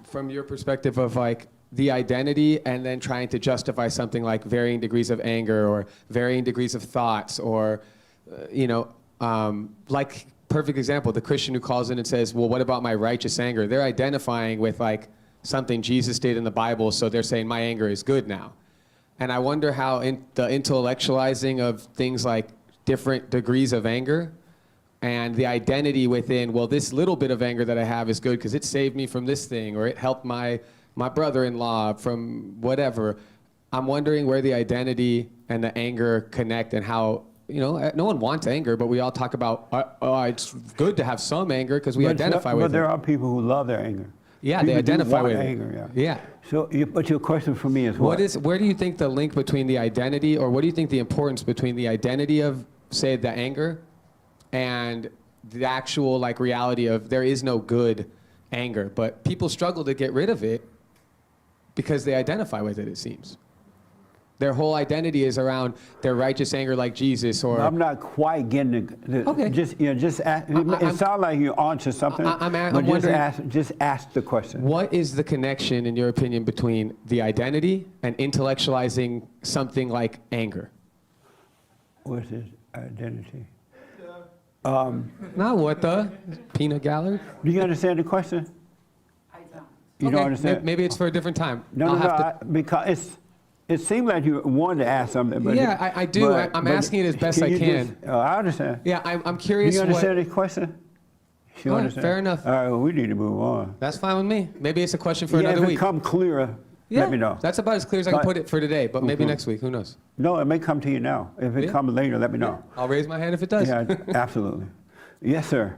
from your perspective of like the identity and then trying to justify something like varying degrees of anger or varying degrees of thoughts or, like perfect example, the Christian who calls in and says, well, what about my righteous anger? They're identifying with like something Jesus did in the Bible, so they're saying my anger is good now. And I wonder how the intellectualizing of things like different degrees of anger and the identity within, well, this little bit of anger that I have is good because it saved me from this thing, or it helped my brother-in-law from whatever. I'm wondering where the identity and the anger connect and how, no one wants anger, but we all talk about, it's good to have some anger because we identify with it. But there are people who love their anger. Yeah, People they do identify want with anger, it. Yeah. So, but your question for me is what? Where do you think the link between the identity, or what do you think the importance between the identity of, say, the anger and the actual like reality of there is no good anger, but people struggle to get rid of it because they identify with it, it seems. Their whole identity is around their righteous anger like Jesus, or... I'm not quite getting the Okay. just ask, it sounds like you're onto something, I'm but wondering- just ask the question. What is the connection, in your opinion, between the identity and intellectualizing something like anger? What is identity? Not what the? Peanut gallery? Do you understand the question? I don't. You don't understand? Maybe it's for a different time. No, because it seemed like you wanted to ask something, but Yeah, I do. I'm asking it as best I can. I understand. Yeah, I'm Do curious you understand what... the question? You All right, understand? fair enough. All right, well, we need to move on. That's fine with me. Maybe it's a question for Yeah, another if it week. come clearer, Yeah, let me know. that's about as clear as I can But- put it for today, but maybe Mhm. next week. Who knows? No, it may come to you now. If it Yeah. comes later, let me know. I'll raise my hand if it does. Yeah, absolutely. Yes, sir.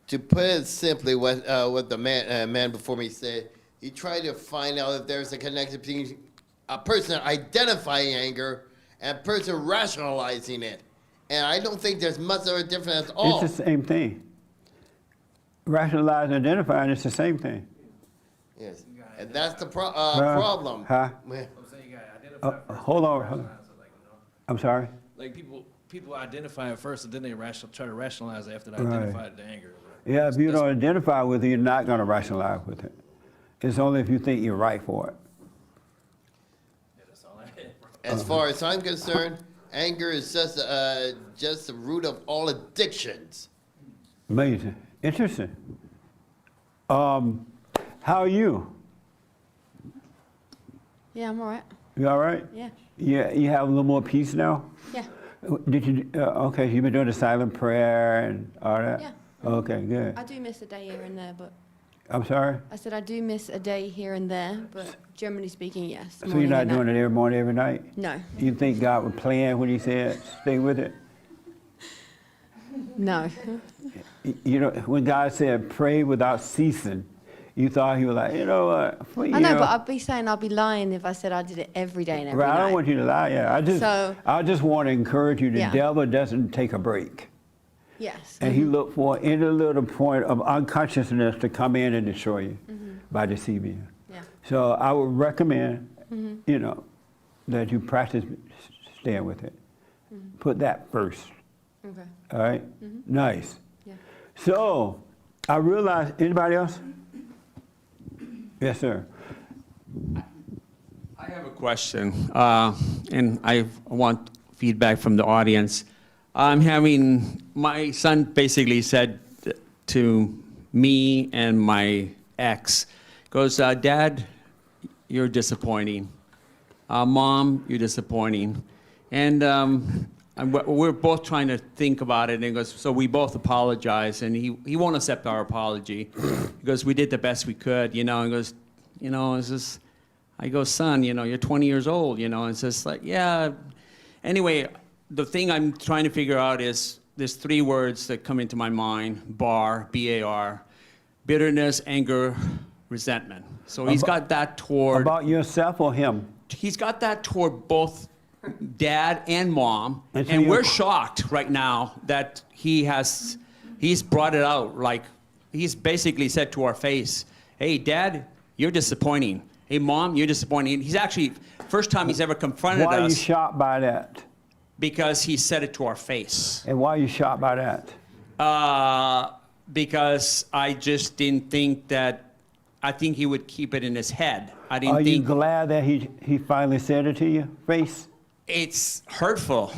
To put it simply, what the man before me said, he tried to find out if there's a connection between a person identifying anger and a person rationalizing it. And I don't think there's much of a difference at all. It's the same thing. Rationalize and identifying, it's the same thing. Yes, and that's the problem. Huh? Well, Hold on. I'm sorry? Like people identify it first, and then they try to rationalize it after they Right. identify the anger. Yeah, if you don't identify with it, you're not going to rationalize with it. It's only if you think you're right for it. As far as I'm concerned, anger is just the root of all addictions. Amazing. Interesting. How are you? Yeah, I'm all right. You all right? Yeah. Yeah, you have a little more peace now? Yeah. Did you, okay, you've been doing the silent prayer and all that? Yeah. Okay, good. I do miss a day here and there, but I'm sorry? I said I do miss a day here and there, but generally speaking, yes. So you're not doing it every morning, every night? No. You think God was playing when he said, stay with it? No. You know, when God said, pray without ceasing, you thought he was like, you know what? I know, but I'd be saying I'd be lying if I said I did it every day and every Right, I night. don't want you to lie, yeah. I just want to encourage you, the Yeah. devil doesn't take a break. Yes. And he looked for any little point of unconsciousness to come in and destroy you by deceiving you. Yeah. So I would recommend, Mhm. you know, that you practice staying with it. Put that first. Okay. All right? Nice. Yeah. So, I realized, anybody else? Yes, sir. I have a question, and I want feedback from the audience. My son basically said to me and my ex, goes, Dad, you're disappointing. Mom, you're disappointing. And we're both trying to think about it, and he goes, so we both apologize, and he won't accept our apology. He goes, we did the best we could, you know, and goes, you know, it's just, I go, son, you know, you're 20 years old, you know, and it's just like, yeah. Anyway, the thing I'm trying to figure out is, there's 3 words that come into my mind, B-A-R, bitterness, anger, resentment. So he's got that toward... About yourself or him? He's got that toward both Dad and Mom, And so and you're- we're shocked right now that he's brought it out. Like, he's basically said to our face, hey, Dad, you're disappointing. Hey, Mom, you're disappointing. He's actually, first time he's ever confronted Why are you us, shocked by that? because he said it to our face. And why are you shocked by that? Because I just didn't think that, I think he would keep it in his head. I didn't Are you think, glad that he finally said it to your face? it's hurtful.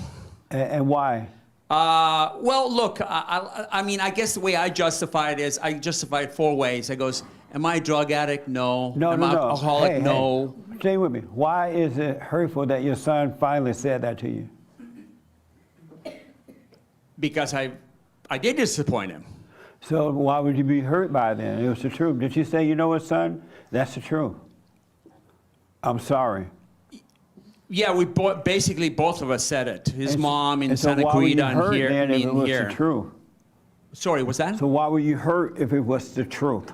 And why? Well, look, I mean, I guess the way I justify it is, I justify it 4 ways. I goes, am I a drug addict? No. No, Am no, I no. alcoholic? Hey, No. Hey, stay with me. Why is it hurtful that your son finally said that to you? Because I did disappoint him. So why would you be hurt by it then? It was the truth. Did you say, you know what, son? That's the truth. I'm sorry. Yeah, basically both of us said it. His mom in so Santa why were you Clarita and hurt here, then me if it in was here. the truth? Sorry, what's that? So why were you hurt if it was the truth?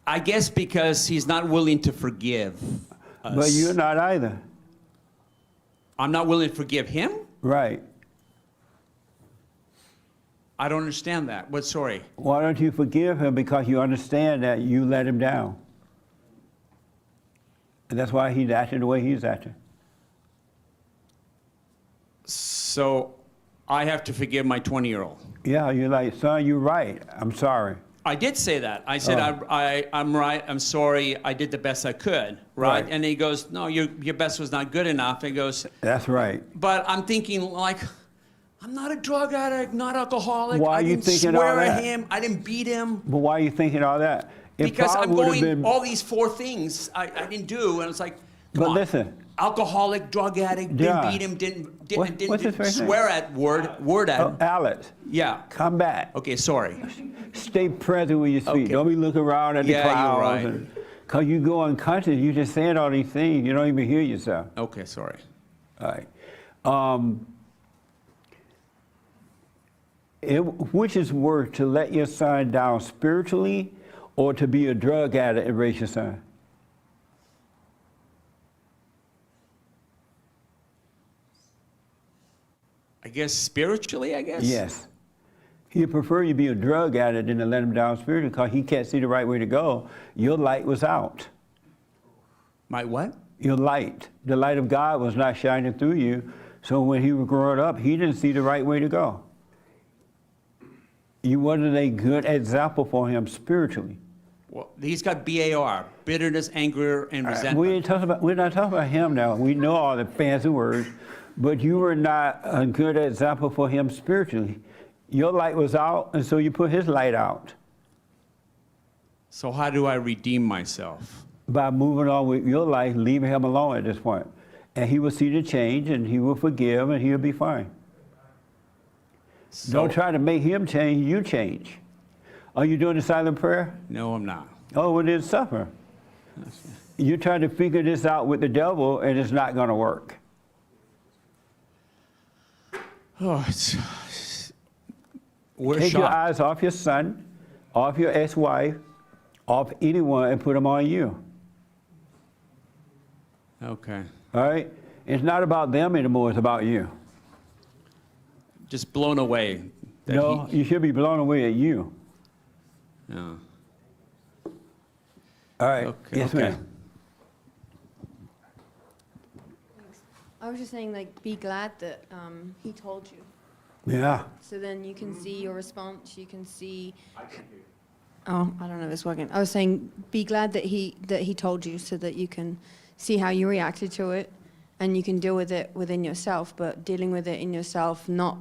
I guess because he's not willing to forgive us. But you're not either. I'm not willing to forgive him? Right. I don't understand that. What, sorry? Why don't you forgive him? Because you understand that you let him down. And that's why he's acting the way he's acting. So I have to forgive my 20-year-old. Yeah, you're like, son, you're right. I'm sorry. I did say that. I said, Oh. I'm right. I'm sorry. I did the best I could. Right? Right. And he goes, no, your best was not good enough. He goes, That's right. but I'm thinking, like, I'm not a drug addict, not alcoholic. Why are I you didn't thinking swear all at that? him. I didn't beat him. But why are you thinking all that? It Because I'm probably would've going, been- all these 4 things I didn't do. And it's like, come But on. listen. Alcoholic, drug addict, Yeah. didn't beat him, didn't What's his first name? swear at word at him. Alex, Yeah. come back. Okay, sorry. Stay present with your feet. Okay. Don't be looking around at the Yeah, you're clouds. right. Because you go unconscious, you just saying all these things. You don't even hear yourself. Okay, sorry. All right. Which is worse, to let your son down spiritually or to be a drug addict and raise your son? I guess spiritually, I guess? Yes. He'd prefer you be a drug addict than to let him down spiritually because he can't see the right way to go. Your light was out. My what? Your light. The light of God was not shining through you. So when he was growing up, he didn't see the right way to go. You wasn't a good example for him spiritually. Well, he's got BAR, bitterness, anger, and resentment. We're not talking about him now. We know all the fancy words, but you were not a good example for him spiritually. Your light was out, and so you put his light out. So how do I redeem myself? By moving on with your life, leaving him alone at this point. And he will see the change, and he will forgive, and he'll be fine. So, Don't try to make him change, you change. Are you doing the silent prayer? No, I'm not. Oh, well, then suffer. You're trying to figure this out with the devil, and it's not going to work. Oh, we're Take your shocked. eyes off your son, off your ex-wife, off anyone, and put them on you. Okay. All right? It's not about them anymore, it's about you. Just blown away. that No, you should be blown away at you. No. All right. Okay. Yes, okay. ma'am. I was just saying, like, be glad that he told you. Yeah. So then you can see your response. You can see. Oh, I don't know if it's working. I was saying, be glad that he told you, so that you can see how you reacted to it, and you can deal with it within yourself. But dealing with it in yourself, not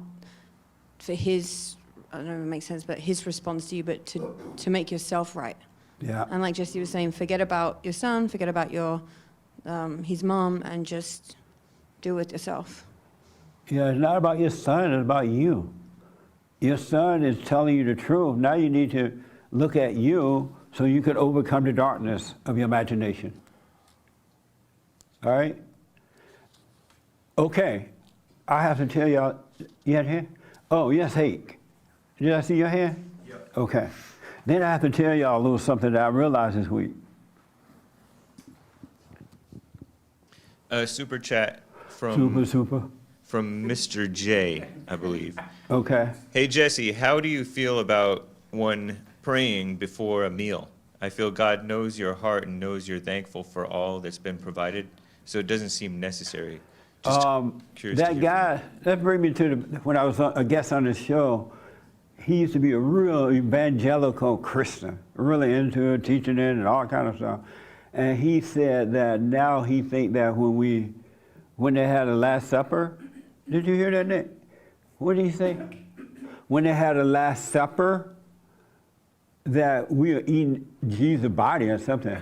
for his, I don't know if it makes sense, but his response to you, but to make yourself right. Yeah. And like Jesse was saying, forget about your son, forget about your his mom, and just do it yourself. Yeah, it's not about your son, it's about you. Your son is telling you the truth. Now you need to look at you so you can overcome the darkness of your imagination. All right? Okay. I have to tell y'all, you had here? Oh, yes, Hake. Did I see your hand? Yep. Okay. Then I have to tell y'all a little something that I realized this week. A super chat from Mr. J, I believe. Okay. Hey Jesse, how do you feel about one praying before a meal? I feel God knows your heart and knows you're thankful for all that's been provided, so it doesn't seem necessary. Just curious to That hear guy, that brings me to when I was a guest on this show. He used to be a real evangelical Christian, really into it, teaching it and all kind of stuff. And he said that now he think that when they had the Last Supper, did you hear that, Nick? What did he say? When they had the Last Supper, that we are eating Jesus' body or something.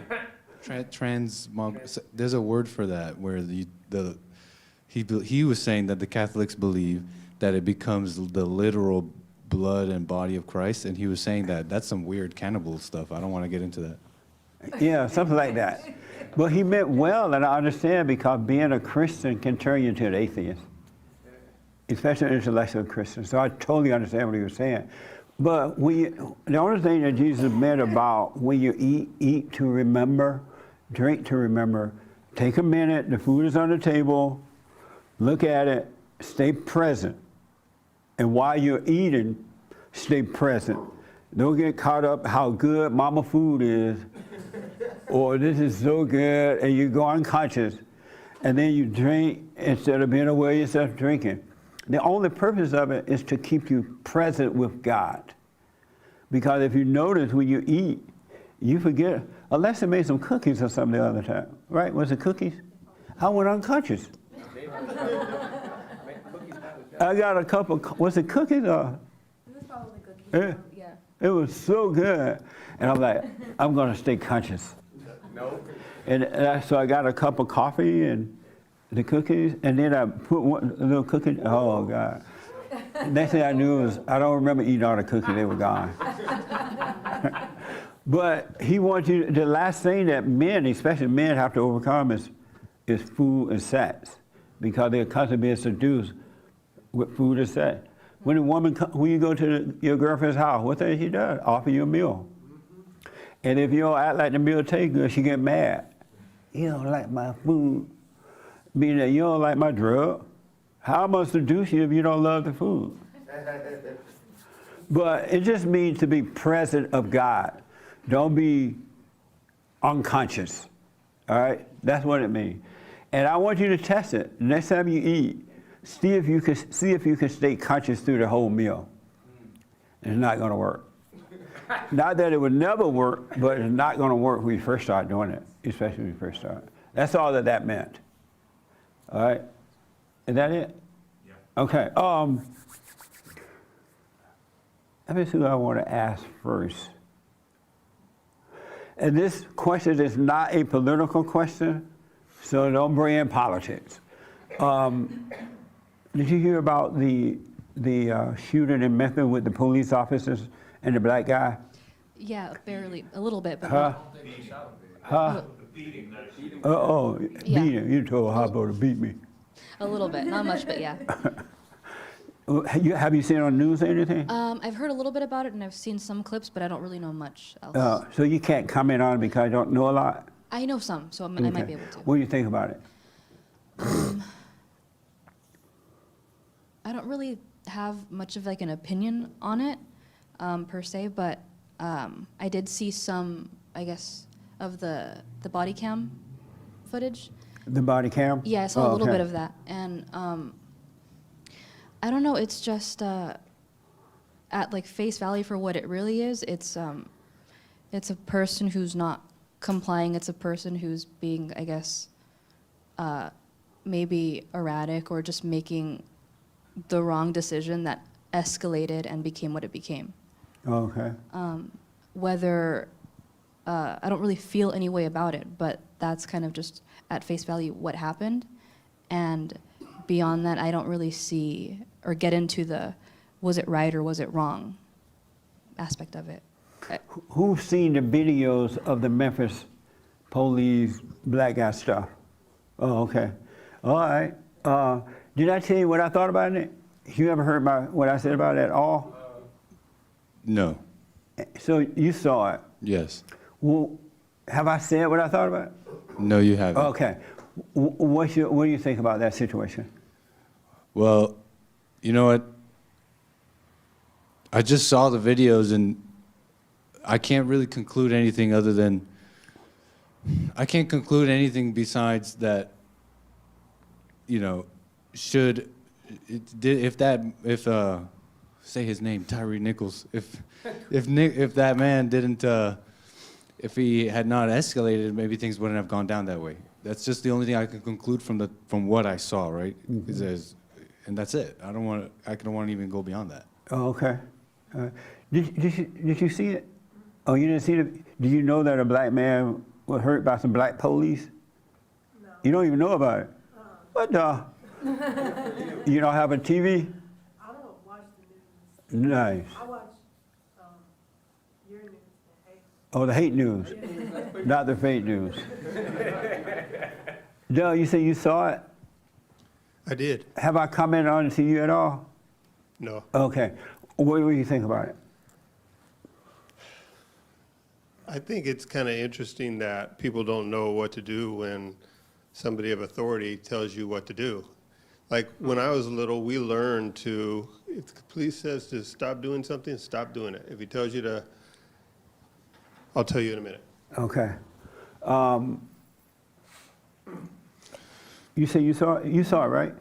There's a word for that where he was saying that the Catholics believe that it becomes the literal blood and body of Christ, and he was saying that that's some weird cannibal stuff. I don't want to get into that. Yeah, something like that. But he meant well, and I understand, because being a Christian can turn you into an atheist, especially an intellectual Christian. So I totally understand what he was saying. But the only thing that Jesus meant about when you eat to remember, drink to remember, take a minute, the food is on the table, look at it, stay present. And while you're eating, stay present. Don't get caught up how good mama food is, or this is so good, and you go unconscious. And then you drink instead of being aware of yourself drinking. The only purpose of it is to keep you present with God. Because if you notice when you eat, you forget. Alexa made some cookies or something the other time, right? Was it cookies? I went unconscious. I got a couple, was it cookies or? It was probably cookies. Yeah. It was so good. And I'm like, I'm going to stay conscious. No. And so I got a cup of coffee and the cookies, and then I put a little cookie. Oh, God. Next thing I knew was, I don't remember eating all the cookies. They were gone. But he wants you, the last thing that men, especially men, have to overcome is food and sex, because they're constantly being seduced with food and sex. When you go to your girlfriend's house, what does she do? Offer you a meal. And if you don't act like the meal tastes good, she get mad. You don't like my food. Meaning that you don't like my drug. How am I seduce you if you don't love the food? But it just means to be present of God. Don't be unconscious. All right? That's what it means. And I want you to test it. Next time you eat, see if you can stay conscious through the whole meal. It's not going to work. Not that it would never work, but it's not going to work when you first start doing it, especially when you first start. That's all that meant. All right? Is that it? Yeah. Okay. Let me see what I want to ask first. And this question is not a political question, so don't bring in politics. Did you hear about the shooting in Memphis with the police officers and the black guy? Yeah, barely, a little bit, but Huh? Beating. Beat him. You told Hobbo to beat me. A little bit, not much, but yeah. Have you seen it on the news or anything? I've heard a little bit about it, and I've seen some clips, but I don't really know much else. So you can't comment on it because I don't know a lot? I know some, so I might be able to. What do you think about it? I don't really have much of like an opinion on it, per se, but I did see some, I guess, of the body cam footage. The body cam? Yeah, I saw a little okay. bit of that. And I don't know, it's just at like face value for what it really is, it's a person who's not complying. It's a person who's being, I guess, maybe erratic or just making the wrong decision that escalated and became what it became. Okay. Whether I don't really feel any way about it, but that's kind of just at face value what happened. And beyond that, I don't really see or get into the was it right or was it wrong aspect of it. Who's seen the videos of the Memphis police black guy stuff? Oh, okay. All right. Did I tell you what I thought about it? You ever heard what I said about it at all? No. So you saw it. Yes. Well, have I said what I thought about it? No, you haven't. Okay. What do you think about that situation? Well, you know what? I just saw the videos and I can't really conclude anything other than, I can't conclude anything besides that, you know, say his name, Tyre Nichols, if that man didn't, if he had not escalated, maybe things wouldn't have gone down that way. That's just the only thing I can conclude from what I saw, right? Mm-hmm. And that's it. I don't want to even go beyond that. Oh, okay. Did you see it? Oh, you didn't see it? Do you know that a black man was hurt by some black police? No. You don't even know about it? What the? You don't have a TV? I don't watch the news. Nice. I watch your news. Oh, the hate news, not the fake news. Joe, you say you saw it? I did. Have I commented on it to you at all? No. Okay. What do you think about it? I think it's kind of interesting that people don't know what to do when somebody of authority tells you what to do. Like when I was little, we learned to, if the police says to stop doing something, stop doing it. If he tells you to, I'll tell you in a minute. Okay. You say you saw it, right?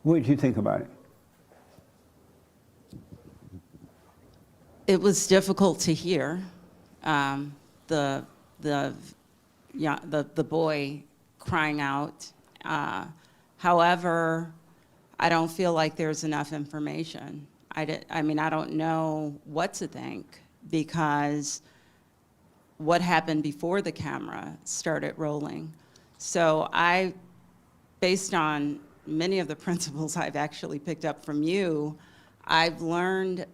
What did you think about it? It was difficult to hear. The boy crying out. However, I don't feel like there's enough information. I mean, I don't know what to think because what happened before the camera started rolling. So based on many of the principles I've actually picked up from you, I've learned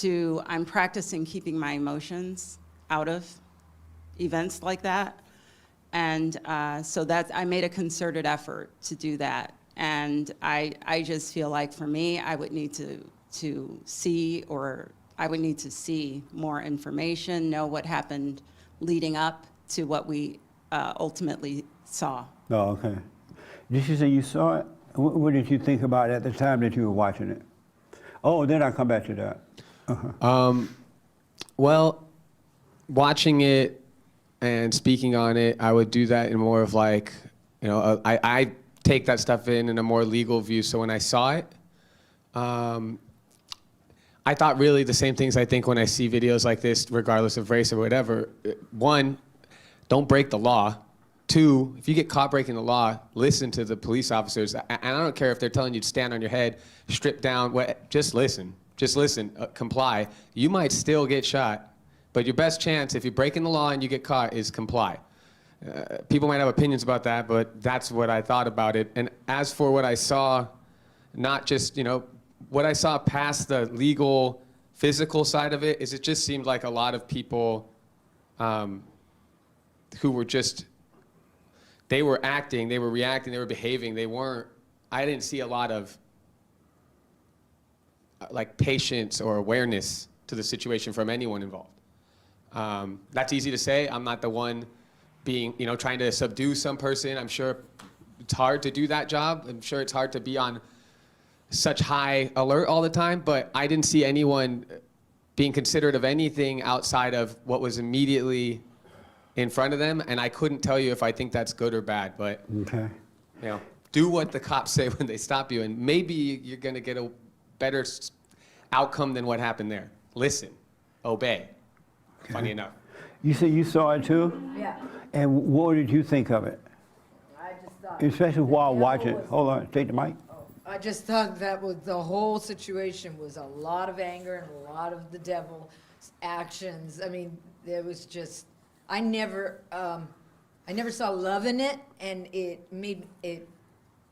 I'm practicing keeping my emotions out of events like that. And so I made a concerted effort to do that. And I just feel like for me, I would need to see more information, know what happened leading up to what we ultimately saw. Oh, okay. Did you say you saw it? What did you think about it at the time that you were watching it? Oh, then I'll come back to that. Uh-huh. Well, watching it and speaking on it, I would do that in more of like, you know, I take that stuff in a more legal view. So when I saw it, I thought really the same things I think when I see videos like this, regardless of race or whatever. One, don't break the law. Two, if you get caught breaking the law, listen to the police officers. And I don't care if they're telling you to stand on your head, strip down, just listen. Just listen, comply. You might still get shot, but your best chance if you're breaking the law and you get caught is comply. People might have opinions about that, but that's what I thought about it. And as for what I saw, not just, you know, what I saw past the legal, physical side of it is it just seemed like a lot of people who were just, they were acting, they were reacting, they were behaving, I didn't see a lot of like patience or awareness to the situation from anyone involved. That's easy to say. I'm not the one being, you know, trying to subdue some person. I'm sure it's hard to do that job. I'm sure it's hard to be on such high alert all the time, but I didn't see anyone being considerate of anything outside of what was immediately in front of them, and I couldn't tell you if I think that's good or bad, but Okay. you know, do what the cops say when they stop you, and maybe you're gonna get a better outcome than what happened there. Listen, obey. Funny enough. You said you saw it too? Yeah. And what did you think of it? I just thought. Especially while watching. Hold on, take the mic. I just thought that was the whole situation was a lot of anger and a lot of the devil's actions. I mean, there was just I never saw love in it, and it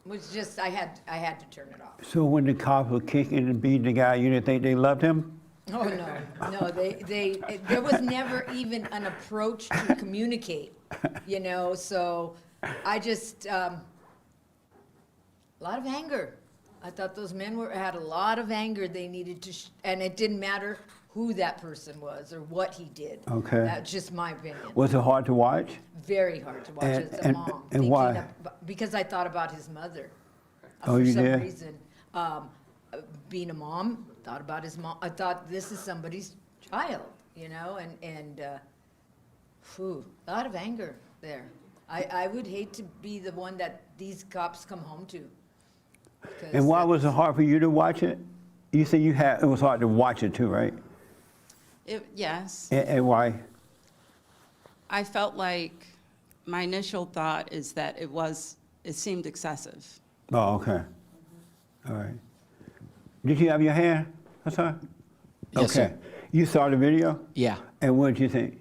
was just I had to turn it off. So when the cops were kicking and beating the guy, you didn't think they loved him? Oh no, there was never even an approach to communicate, you know. So I just a lot of anger. I thought those men had a lot of anger they needed to, and it didn't matter who that person was or what he did. Okay. That's just my opinion. Was it hard to watch? Very hard to watch as a mom. And why? Because I thought about his mother. Oh, for you some did? reason. Being a mom, thought about his mom. I thought this is somebody's child, you know, and a lot of anger there. I would hate to be the one that these cops come home to. And why was it hard for you to watch it? You said it was hard to watch it too, right? Yes. And why? I felt like my initial thought is that it seemed excessive. Oh, okay. All right. Did you have your hand, Hassan? Yes, okay. sir. You saw the video? Yeah. And what did you think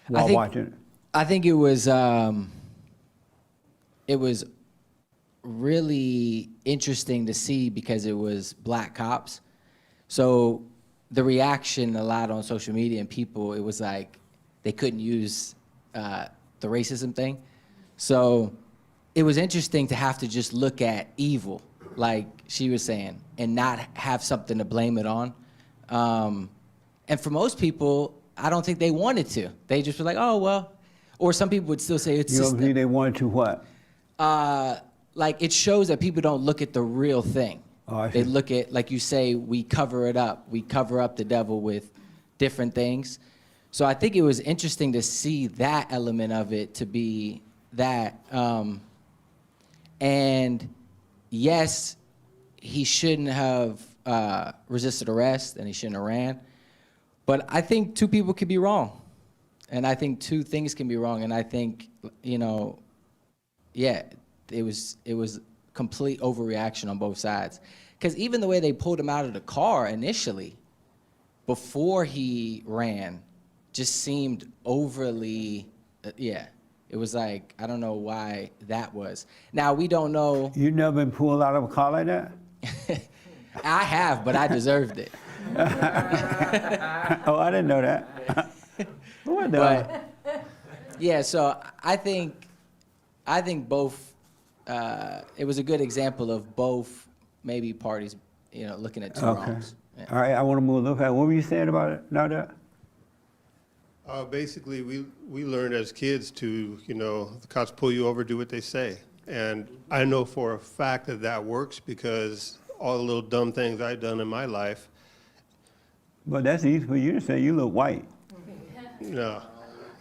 while watching it? I think it was really interesting to see because it was black cops. So the reaction a lot on social media and people, it was like they couldn't use the racism thing. So it was interesting to have to just look at evil, like she was saying, and not have something to blame it on. And for most people, I don't think they wanted to. They just were like, oh, well. Or some people would still say it's You don't think they wanted to what? like it shows that people don't look at the real thing. Oh, I They see. look at, like you say, we cover it up. We cover up the devil with different things. So I think it was interesting to see that element of it to be that. And yes, he shouldn't have resisted arrest and he shouldn't have ran. But I think two people could be wrong. And I think two things can be wrong. And I think, you know, yeah, it was complete overreaction on both sides. Because even the way they pulled him out of the car initially, before he ran, just seemed overly, it was like, I don't know why that was. Now, we don't know. You never been pulled out of a car like that? I have, but I deserved it. Oh, I didn't know that. What the? But, yeah, so I think both, it was a good example of both maybe parties, you know, looking at two wrongs. Yeah. All right, I want to move a little fast. What were you saying about it, Nada? Basically, we learned as kids to, you know, the cops pull you over, do what they say. And I know for a fact that that works because all the little dumb things I've done in my life. But that's easy for you to say. You look white. No.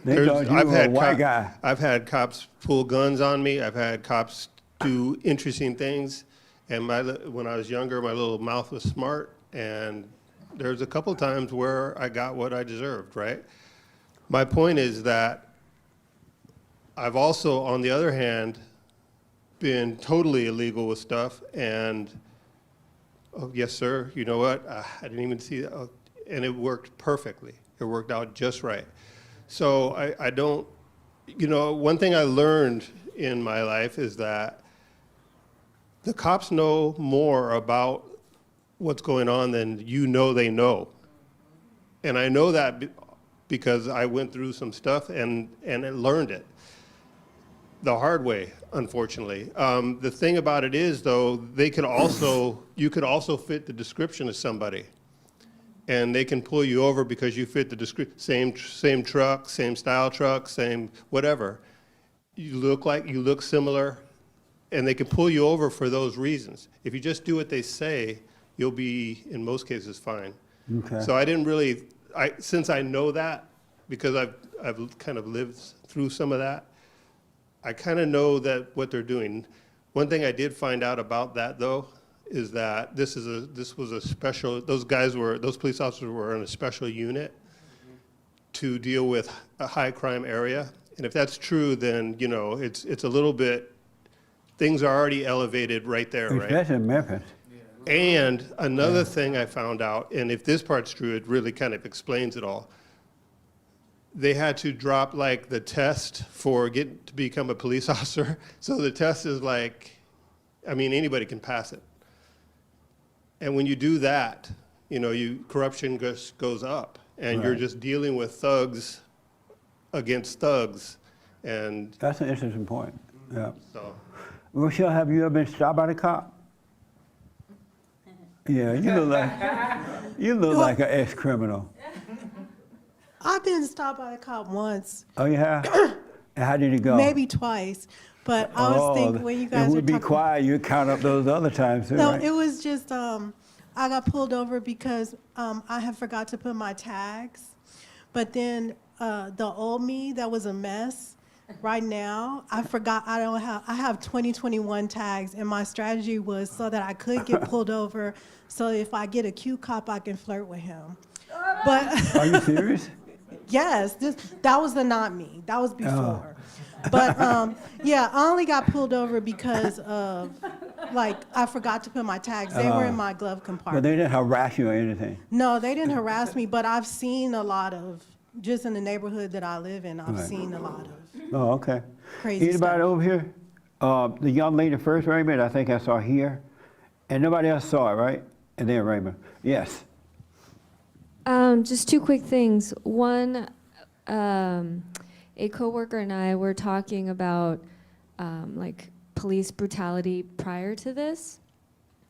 They thought you were a white guy. I've had cops pull guns on me. I've had cops do interesting things. And when I was younger, my little mouth was smart. And there's a couple times where I got what I deserved, right? My point is that I've also, on the other hand, been totally illegal with stuff. And, oh, yes, sir, you know what? I didn't even see that. Oh, and it worked perfectly. It worked out just right. So I don't, you know, one thing I learned in my life is that the cops know more about what's going on than you know they know. And I know that because I went through some stuff and learned it the hard way, unfortunately. The thing about it is, though, they could also, you could also fit the description of somebody. And they can pull you over because you fit the description, same truck, same style truck, same whatever. You look similar, and they can pull you over for those reasons. If you just do what they say, you'll be, in most cases, fine. Okay. So I didn't really, since I know that, because I've kind of lived through some of that, I kind of know that what they're doing. One thing I did find out about that though is that this was a special. Those police officers were in a special unit to deal with a high crime area. And if that's true, then it's a little bit. Things are already elevated right there, right? Especially in Memphis. And another thing I found out, and if this part's true, it really kind of explains it all. They had to drop like the test for getting to become a police officer. So the test is like, I mean, anybody can pass it. And when you do that, corruption goes up, and you're just dealing with thugs against thugs, and that's an interesting point. Yeah. So, Rochelle, have you ever been stopped by the cop? Yeah, you look like an ex-criminal. I've been stopped by the cop once. Oh, you have? And how did it go? Maybe twice. But I was thinking when you guys it were would be talking. quiet. You count up those other times too, No, right? it was just I got pulled over because I had forgot to put my tags. But then the old me that was a mess. Right now, I forgot I have 2021 tags, and my strategy was so that I could get pulled over. So if I get a cute cop, I can flirt with him. But Are you serious? yes, that was the not me. That was before. But yeah, I only got pulled over because of I forgot to put my tags. They were in my glove But compartment. they didn't harass you or anything. No, they didn't harass me, but I've seen a lot of, just in the neighborhood that I live in, I've seen a lot of Oh, okay. crazy Anybody stuff. over here? The young lady first, Raymond, I think I saw here. And nobody else saw it, right? And then Raymond. Yes. Just two quick things. One, a coworker and I were talking about police brutality prior to this,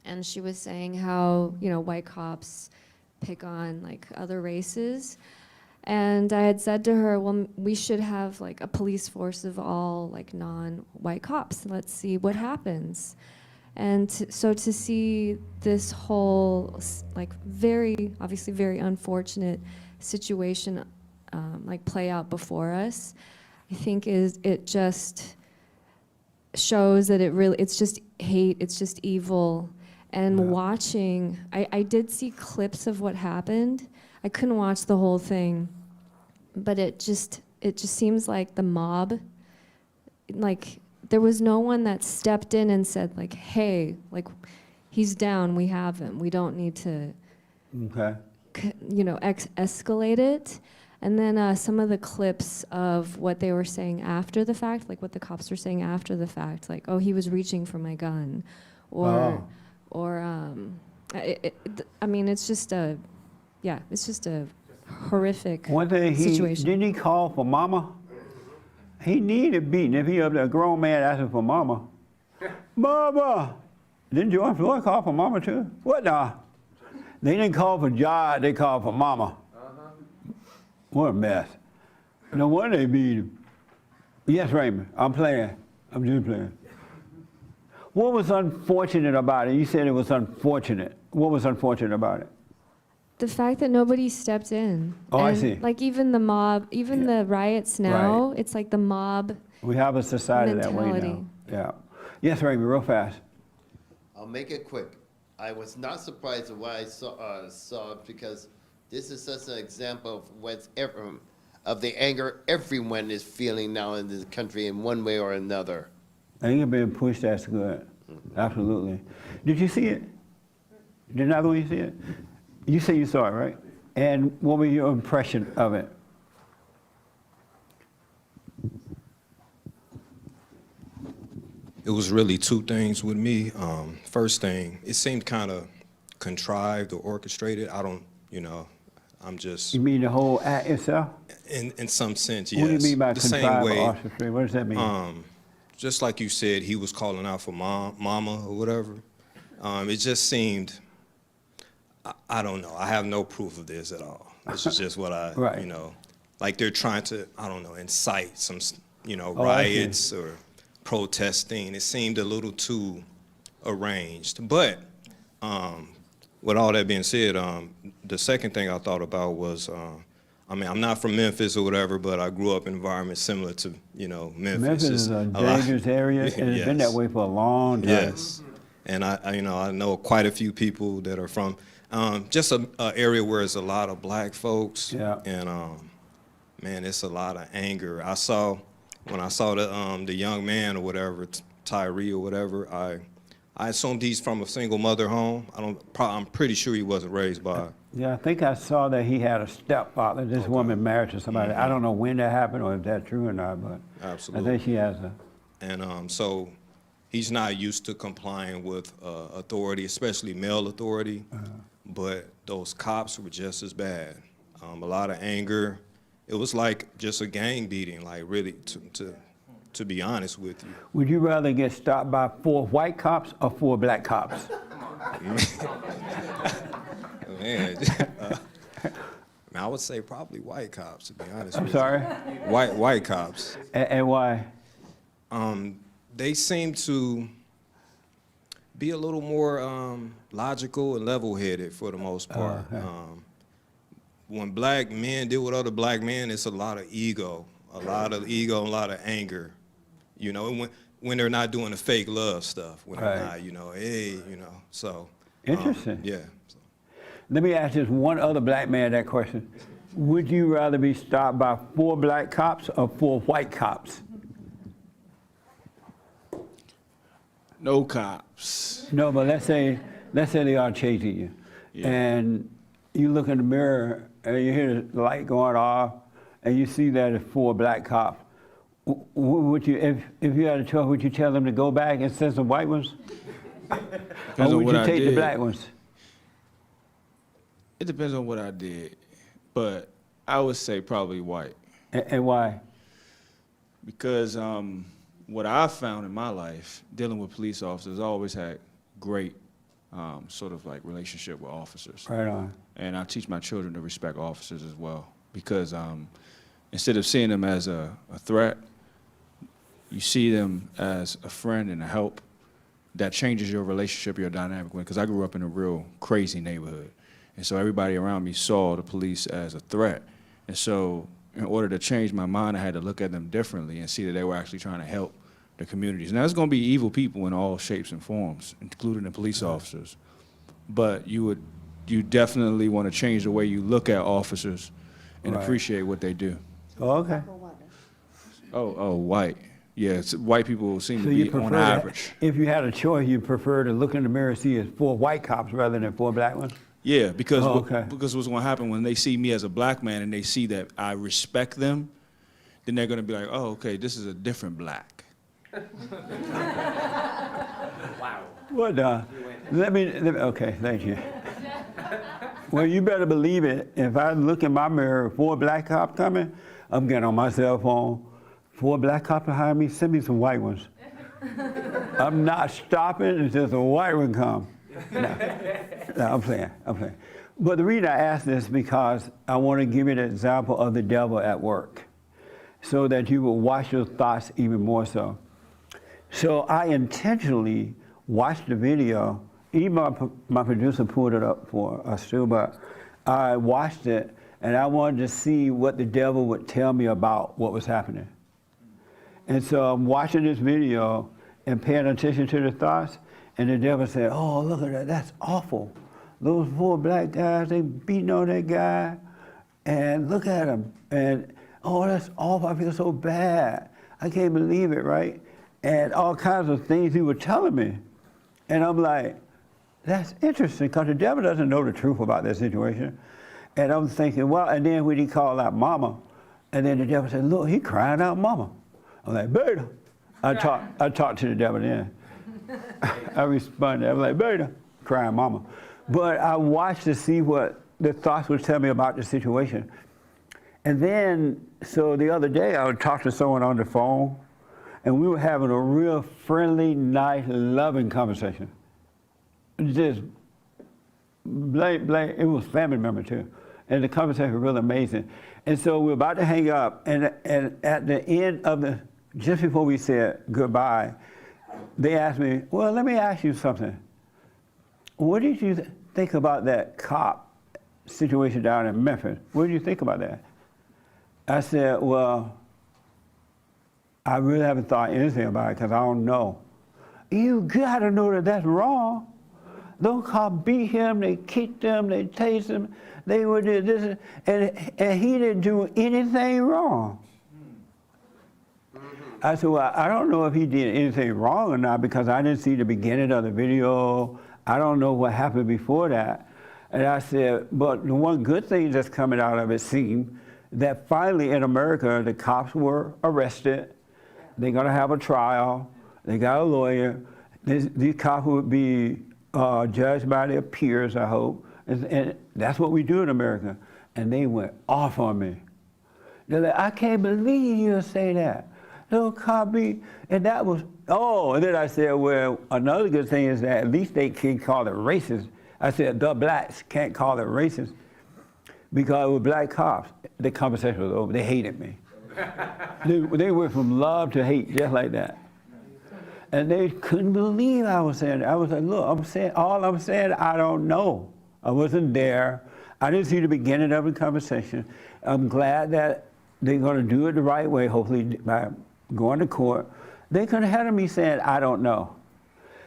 and she was saying how white cops pick on other races. And I had said to her, well, we should have a police force of all non-white cops. Let's see what happens. And so to see this whole obviously very unfortunate situation play out before us, I think it just shows that it's just hate, it's just evil. And watching, I did see clips of what happened. I couldn't watch the whole thing, but it just seems like the mob, there was no one that stepped in and said hey, he's down, we have him, we don't need to escalate it. And then some of the clips of what they were saying after the fact, what the cops were saying after the fact, oh, he was reaching for my gun, or I mean, it's just a horrific One thing, situation. didn't he call for mama? He needed beating. If he up there, a grown man asking for mama. Mama! Didn't George Floyd call for mama too? What now? They didn't call for John, they called for mama. What a mess. No wonder they beat him. Yes, Raymond, I'm playing. I'm just playing. What was unfortunate about it? You said it was unfortunate. What was unfortunate about it? The fact that nobody stepped in. Oh, I And, see. Even the mob, even the riots now, it's the mob We have a society that way now. mentality. Yeah. Yes, Raymond, real fast. I'll make it quick. I was not surprised at what I saw because this is such an example of the anger everyone is feeling now in this country in one way or another. Anger being pushed, that's good. Absolutely. Did you see it? Did another one you see it? You say you saw it, right? And what was your impression of it? It was really two things with me. First thing, it seemed kind of contrived or orchestrated. I'm just. You mean the whole act itself? In some sense, yes. What do you mean by the same contrived way, or orchestrated? What does that mean? Just like you said, he was calling out for mama or whatever. It just seemed, I don't know. I have no proof of this at all. This is just what I, Right. they're trying to, incite some, I see. riots or protesting. It seemed a little too arranged. But with all that being said, the second thing I thought about was I mean, I'm not from Memphis or whatever, but I grew up in environments similar to, Memphis. Memphis It's is a lot- dangerous area, and it's been that Yes. way for a long time. Yes, and I know quite a few people that are from just a area where it's a lot of black folks. Yeah. And man, it's a lot of anger. When I saw the young man or whatever, Tyre or whatever, I assumed he's from a single mother home. I'm pretty sure he wasn't raised by. Yeah, I think I saw that he had a stepfather. This woman married to somebody. I don't know when that happened or if that's true or not, but Absolutely. I think she has a. And so he's not used to complying with authority, especially male authority. But those cops were just as bad. A lot of anger. It was like just a gang beating, like really, to be honest with you. Would you rather get stopped by 4 white cops or 4 black cops? Man, I would say probably white cops, to be honest I'm with sorry? you. White cops. And why? They seem to be a little more logical and level-headed for the most part. Okay. When black men deal with other black men, it's a lot of ego, and a lot of anger. When they're not doing the fake love stuff, when they're not, hey, so. Interesting. Yeah. Let me ask just one other black man that question. Would you rather be stopped by 4 black cops or 4 white cops? No cops. No, but let's say they are chasing you, and you look in the mirror and you hear the light going off, and you see that it's 4 black cops. Would you, if you had a choice, would you tell them to go back and send some white ones, or would you take the black ones? It depends on what I did, but I would say probably white. And why? Because what I've found in my life, dealing with police officers, I always had great sort of like relationship with officers. Right on. And I teach my children to respect officers as well, because instead of seeing them as a threat, you see them as a friend and a help. That changes your relationship, your dynamic. Because I grew up in a real crazy neighborhood. And so everybody around me saw the police as a threat. And so in order to change my mind, I had to look at them differently and see that they were actually trying to help the communities. Now, there's going to be evil people in all shapes and forms, including the police officers. But you definitely want to change the way you look at officers and appreciate what they do. Oh, okay. Oh, white. Yeah, white people seem So to you be on prefer, average. if you had a choice, you prefer to look in the mirror and see as 4 white cops rather than 4 black ones? Yeah, because Oh, okay. because what's going to happen when they see me as a black man and they see that I respect them, then they're going to be like, oh, okay, this is a different black. Wow. What let me, okay, thank you. Well, you better believe it. If I look in my mirror, 4 black cops coming, I'm getting on my cell phone. 4 black cops behind me, send me some white ones. I'm not stopping until a white one come. No, I'm playing. But the reason I ask this is because I want to give you an example of the devil at work, so that you will watch your thoughts even more so. So I intentionally watched the video. Even my producer pulled it up for us too, but I watched it and I wanted to see what the devil would tell me about what was happening. And so I'm watching this video and paying attention to the thoughts, and the devil said, oh, look at that, that's awful. Those 4 black guys, they beating on that guy, and look at him. And, oh, that's awful, I feel so bad. I can't believe it, right? And all kinds of things he was telling me. And I'm like, that's interesting, because the devil doesn't know the truth about that situation. And I'm thinking, well, and then when he called out mama, and then the devil said, look, he crying out mama. I'm like, beta. I talked to the devil then. I responded, I'm like, beta, crying mama. But I watched to see what the thoughts would tell me about the situation. And then, so the other day, I would talk to someone on the phone, and we were having a real friendly, nice, loving conversation. Just blank, it was family member too. And the conversation was really amazing. And so we were about to hang up, and at the end of just before we said goodbye, they asked me, well, let me ask you something. What did you think about that cop situation down in Memphis? What did you think about that? I said, well, I really haven't thought anything about it because I don't know. You gotta know that that's wrong. Those cops beat him, they kicked him, they tased him, they were this, and he didn't do anything wrong. I said, well, I don't know if he did anything wrong or not because I didn't see the beginning of the video. I don't know what happened before that. And I said, but the one good thing that's coming out of it seemed that finally in America, the cops were arrested. They're gonna have a trial. They got a lawyer. These cops would be judged by their peers, I hope. And that's what we do in America. And they went off on me. They're like, I can't believe you say that. No copy. And that was, and then I said, well, another good thing is that at least they can call it racist. I said, the blacks can't call it racist because with black cops, the conversation was over. They hated me. They went from love to hate, just like that. And they couldn't believe I was saying that. I was like, look, all I'm saying, I don't know. I wasn't there. I didn't see the beginning of the conversation. I'm glad that they're gonna do it the right way, hopefully by going to court. They could have had me saying, I don't know.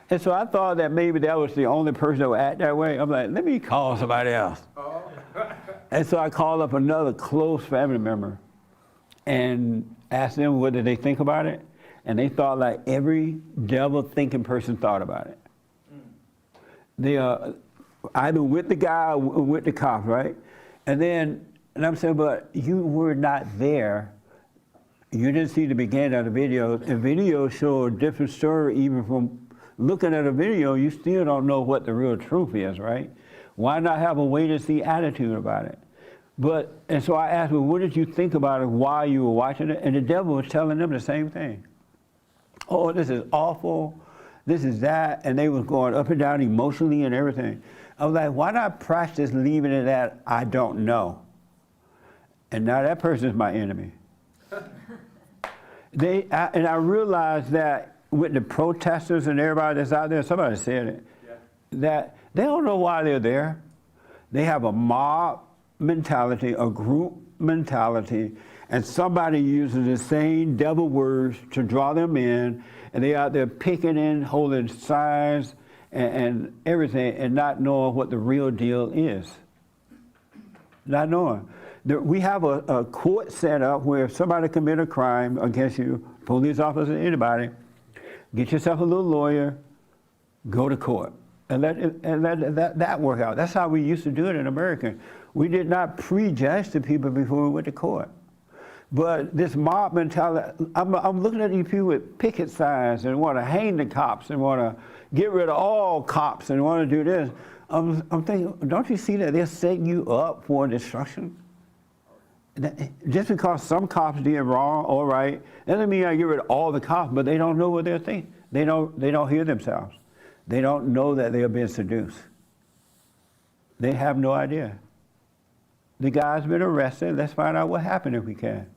And so I thought that maybe that was the only person that would act that way. I'm like, let me call somebody else. And so I called up another close family member and asked them what did they think about it. And they thought like every devil-thinking person thought about it. They are either with the guy or with the cops, right? And I'm saying, but you were not there. You didn't see the beginning of the video. The video showed a different story even from looking at a video, you still don't know what the real truth is, right? Why not have a wait-and-see attitude about it? And so I asked, well, what did you think about it while you were watching it? And the devil was telling them the same thing. Oh, this is awful, this is that, and they was going up and down emotionally and everything. I was like, why not practice leaving it at, I don't know? And now that person is my enemy. And I realized that with the protesters and everybody that's out there, somebody said it, that they don't know why they're there. They have a mob mentality, a group mentality, and somebody uses the same devil words to draw them in, and they out there picketing, holding signs, and everything, and not knowing what the real deal is. Not knowing. We have a court set up where if somebody commit a crime against you, police officer, anybody, get yourself a little lawyer, go to court, and let that work out. That's how we used to do it in America. We did not prejudge the people before we went to court. But this mob mentality, I'm looking at these people with picket signs and want to hang the cops and want to get rid of all cops and want to do this. I'm thinking, don't you see that they're setting you up for destruction? Just because some cops did wrong or right, doesn't mean I get rid of all the cops, but they don't know what they're thinking. They don't hear themselves. They don't know that they are being seduced. They have no idea. The guy's been arrested. Let's find out what happened if we can.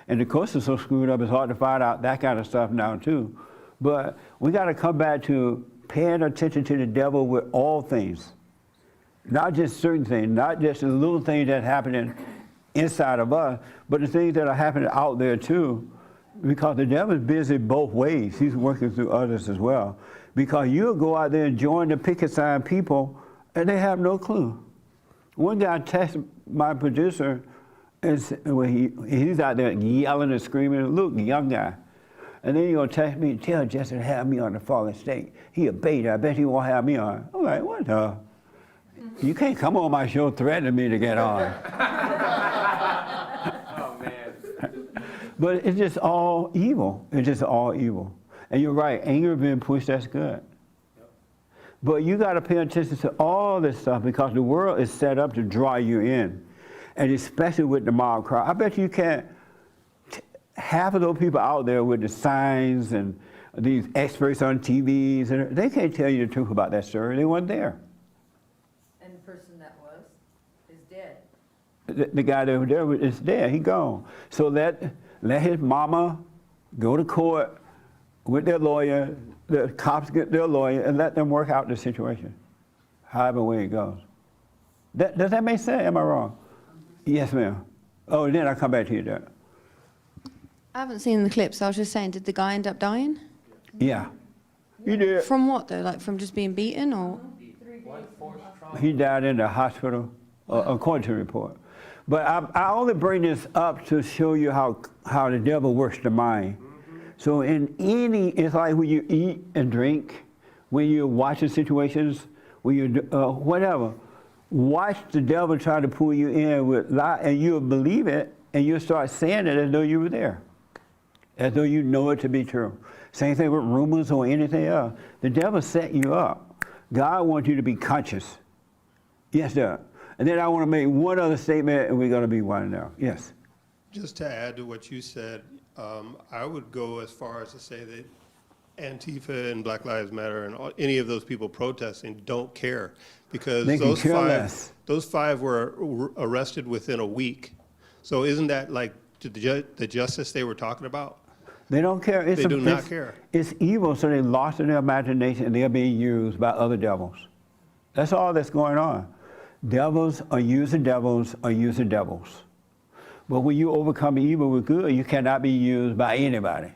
And the courts are so screwed up, it's hard to find out that kind of stuff now too. But we got to come back to paying attention to the devil with all things. Not just certain things, not just the little things that happening inside of us, but the things that are happening out there too. Because the devil is busy both ways. He's working through others as well. Because you'll go out there and join the picket sign people and they have no clue. One guy texted my producer, and he's out there yelling and screaming, look, young guy. And then he's gonna text me, tell Jesse to have me on the Fallen State. He a beta, I bet he won't have me on. I'm like, what the? You can't come on my show threatening me to get on. Oh, man. But it's just all evil. It's just all evil. And you're right, anger being pushed, that's good. But you got to pay attention to all this stuff because the world is set up to draw you in. And especially with the mob crowd. I bet you can't, half of those people out there with the signs and these experts on TVs, and they can't tell you the truth about that story. They weren't there. And the person that was is dead. The guy that was there is dead, he gone. So let his mama go to court with their lawyer, the cops get their lawyer, and let them work out the situation, however way it goes. Does that make sense? Am I wrong? Yes, ma'am. Oh, then I'll come back to you there. I haven't seen the clips. I was just saying, did the guy end up dying? Yeah, he did. From what though? Like from just being beaten, or? He died in the hospital, according to the report. But I only bring this up to show you how the devil works the mind. So it's like when you eat and drink, when you're watching situations, when you whatever, watch the devil try to pull you in with lie, and you'll believe it, and you'll start saying it as though you were there, as though you know it to be true. Same thing with rumors or anything else. The devil set you up. God wants you to be conscious. Yes, sir. And then I want to make one other statement, and we're going to be winding down. Yes. Just to add to what you said, I would go as far as to say that Antifa and Black Lives Matter and any of those people protesting don't care, because those five were arrested within a week. So isn't that like the justice they were talking about? They don't care. They do not care. It's evil, so they lost in their imagination, and they're being used by other devils. That's all that's going on. Devils are using devils are using devils. But when you overcome evil with good, you cannot be used by anybody.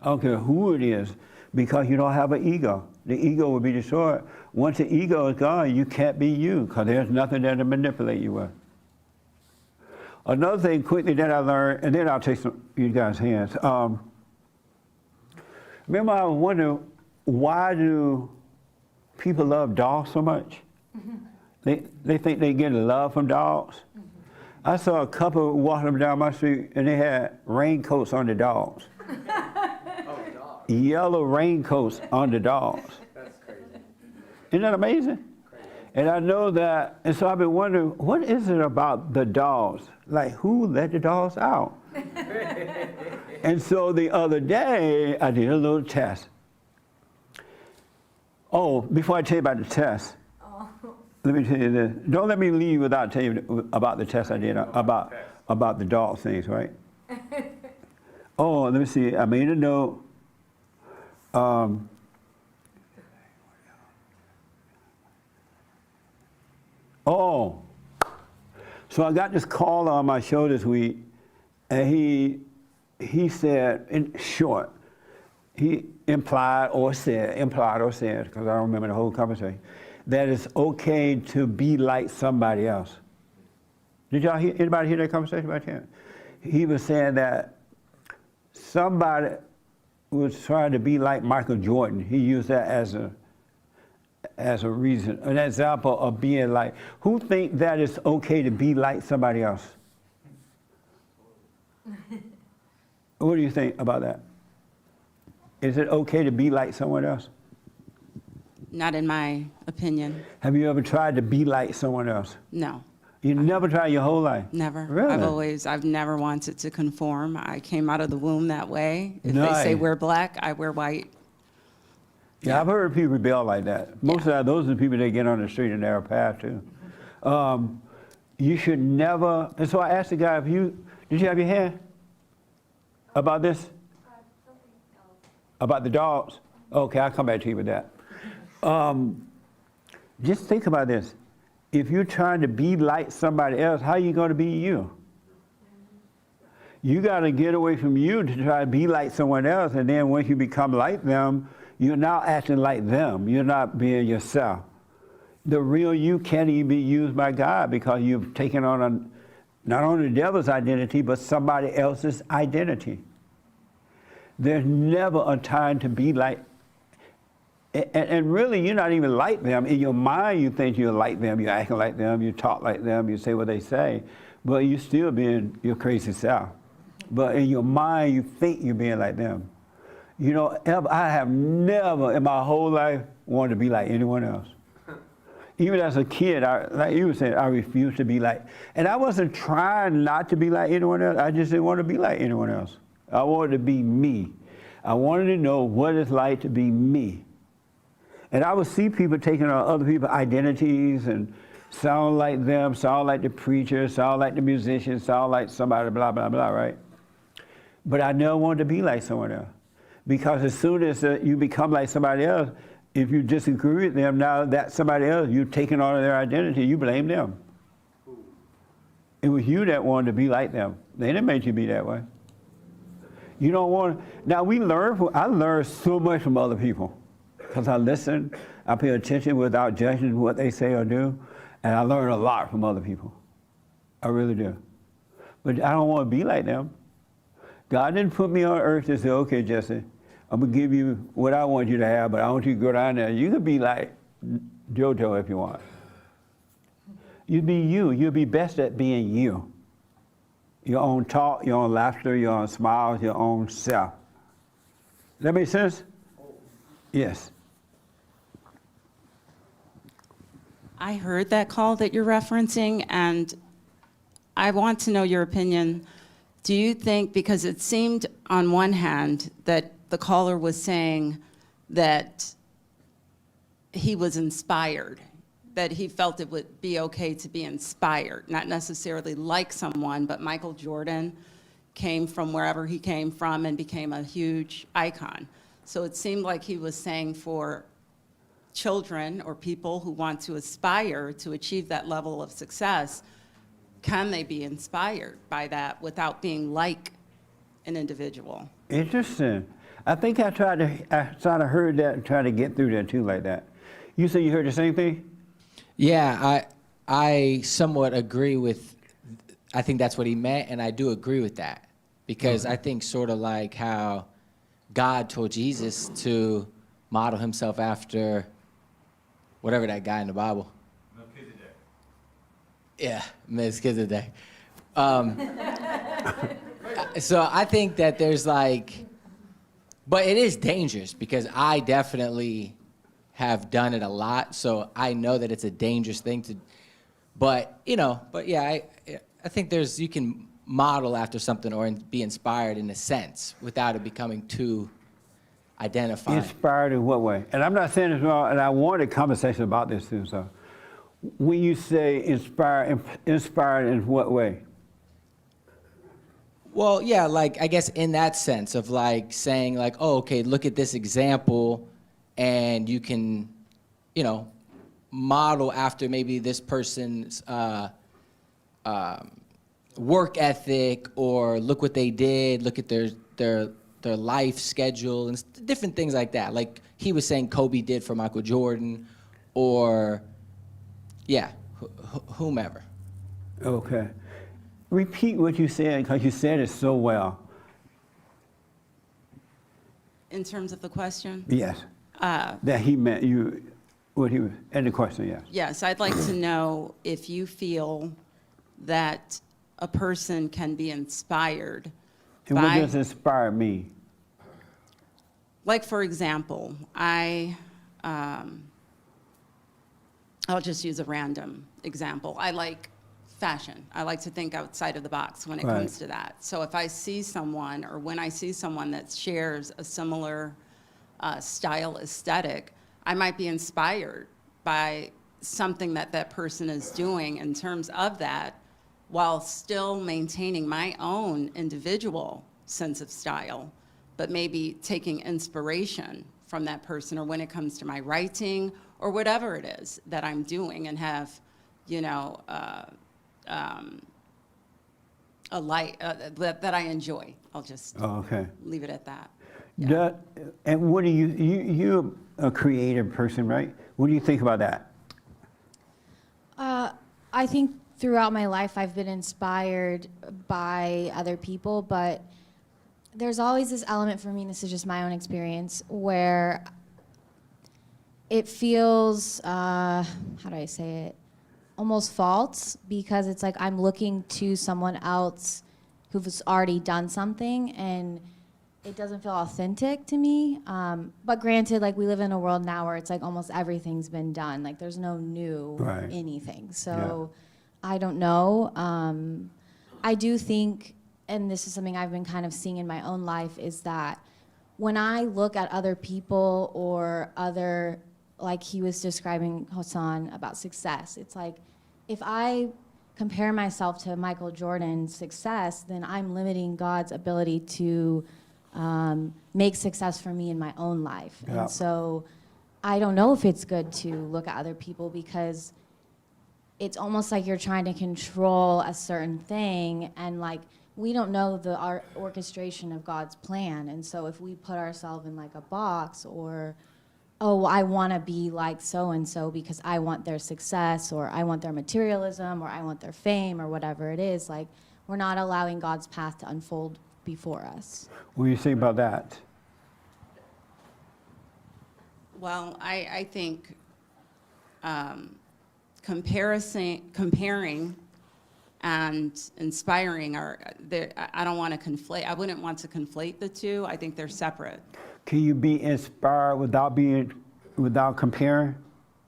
I don't care who it is, because you don't have an ego. The ego will be destroyed. Once the ego is gone, you can't be you, because there's nothing there to manipulate you with. Another thing quickly that I learned, and then I'll take you guys' hands. Remember, I was wondering, why do people love dogs so much? They think they get love from dogs. I saw a couple walking down my street, and they had raincoats on the dogs. Yellow raincoats on the dogs. That's crazy. Isn't that amazing? And I know that, and so I've been wondering, what is it about the dogs? Like, who let the dogs out? And so the other day, I did a little test. Oh, before I tell you about the test, let me tell you this. Don't let me leave without telling you about the test I did about the dog things, right? Oh, let me see. I made a note. So I got this caller on my show this week, and he said, in short, he implied or said, because I don't remember the whole conversation, that it's okay to be like somebody else. Did y'all hear, anybody hear that conversation about him? He was saying that somebody was trying to be like Michael Jordan. He used that as a reason, an example of being like, who think that it's okay to be like somebody else? What do you think about that? Is it okay to be like someone else? Not in my opinion. Have you ever tried to be like someone else? No. You never tried your whole life? Never. Really? I've never wanted to conform. I came out of the womb that way. If Nice. they say we're black, I wear white. Yeah, I've heard people rebel like that. Most of those are the people that get on the street and narrow path too. You should never, and so I asked the guy, did you have your hand about this? About the dogs? Okay, I'll come back to you with that. Just think about this. If you're trying to be like somebody else, how are you going to be you? You got to get away from you to try to be like someone else, and then once you become like them, you're now acting like them. You're not being yourself. The real you can't even be used by God because you've taken on not only the devil's identity, but somebody else's identity. There's never a time to be like, and really you're not even like them. In your mind you think you're like them, you're acting like them, you talk like them, you say what they say, but you're still being your crazy self. But in your mind you think you're being like them. You know, I have never in my whole life wanted to be like anyone else. Even as a kid, like you were saying, I refused to be like, and I wasn't trying not to be like anyone else, I just didn't want to be like anyone else. I wanted to be me. I wanted to know what it's like to be me. And I would see people taking on other people's identities and sound like them, sound like the preacher, sound like the musician, sound like somebody, blah, blah, blah, right? But I never wanted to be like someone else. Because as soon as you become like somebody else, if you disagree with them, now that somebody else, you're taking on their identity, you blame them. It was you that wanted to be like them. They didn't make you be that way. You don't want. Now I learn so much from other people, because I listen, I pay attention without judging what they say or do, and I learn a lot from other people. I really do. But I don't want to be like them. God didn't put me on earth to say, okay, Jesse, I'm gonna give you what I want you to have, but I want you to go down there. You could be like JoJo if you want. You be you. You'll be best at being you. Your own talk, your own laughter, your own smiles, your own self. That make sense? Yes. I heard that call that you're referencing, and I want to know your opinion. Do you think, because it seemed on one hand that the caller was saying that he was inspired, that he felt it would be okay to be inspired, not necessarily like someone, but Michael Jordan came from wherever he came from and became a huge icon. So it seemed like he was saying for children or people who want to aspire to achieve that level of success, can they be inspired by that without being like an individual? Interesting. I think I sort of heard that and tried to get through that too, like that. You say you heard the same thing? Yeah, I somewhat agree with, I think that's what he meant, and I do agree with that. Because I think sort of like how God told Jesus to model himself after whatever that guy in the Bible. Yeah, Melchizedek. So I think that there's like, but it is dangerous because I definitely have done it a lot. So I know that it's a dangerous thing to, but yeah, I think you can model after something or be inspired in a sense without it becoming too identifying. Inspired in what way? And I'm not saying this wrong, and I wanted a conversation about this too, so. When you say inspired in what way? Well, yeah, like I guess in that sense of like saying like, oh, okay, look at this example, and you can, model after maybe this person's work ethic, or look what they did, look at their life schedule and different things like that. Like he was saying Kobe did for Michael Jordan, or yeah, whomever. Okay. Repeat what you said, because you said it so well. In terms of the question? Yes. That he meant what he was, and the question, yes. Yes, I'd like to know if you feel that a person can be inspired And what does inspire mean? Like, for example, I'll just use a random example. I like fashion. I like to think outside of the box when it comes to that. So if I see someone, or when I see someone that shares a similar style aesthetic, I might be inspired by something that person is doing in terms of that, while still maintaining my own individual sense of style, but maybe taking inspiration from that person, or when it comes to my writing or whatever it is that I'm doing, and have, a light that I enjoy. I'll just leave it at that. Yeah. And what do you're a creative person, right? What do you think about that? I think throughout my life I've been inspired by other people, but there's always this element for me, and this is just my own experience, where it feels, how do I say it, almost false, because it's like I'm looking to someone else who's already done something, and it doesn't feel authentic to me. But granted, like we live in a world now where it's like almost everything's been done. Like there's no new anything. So I don't know. I do think, and this is something I've been kind of seeing in my own life, is that when I look at other people or other, like he was describing Hassan about success, it's like if I compare myself to Michael Jordan's success, then I'm limiting God's ability to make success for me in my own life. Yeah. And so I don't know if it's good to look at other people, because it's almost like you're trying to control a certain thing, and like we don't know the orchestration of God's plan. And so if we put ourselves in like a box, or, oh, I want to be like so-and-so because I want their success, or I want their materialism, or I want their fame, or whatever it is, like, we're not allowing God's path to unfold before us. What do you think about that? Well, I think comparing and inspiring I don't want to conflate. I wouldn't want to conflate the two. I think they're separate. Can you be inspired without comparing?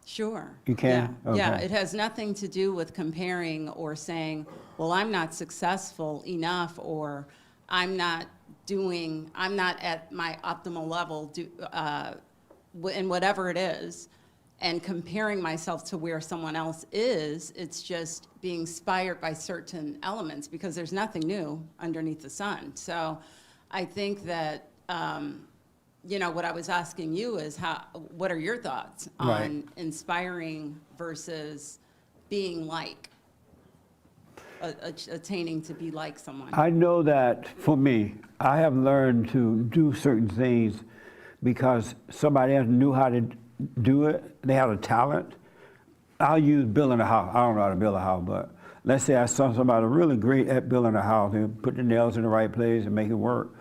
Sure. You can? Yeah. Okay. Yeah, it has nothing to do with comparing or saying, well, I'm not successful enough, or I'm not at my optimal level in whatever it is, and comparing myself to where someone else is. It's just being inspired by certain elements, because there's nothing new underneath the sun. So I think that, what I was asking you is what are your thoughts on inspiring versus being like, attaining to be like someone? I know that for me, I have learned to do certain things because somebody else knew how to do it. They had a talent. I'll use building a house. I don't know how to build a house, but let's say I saw somebody really great at building a house and put the nails in the right place and make it work.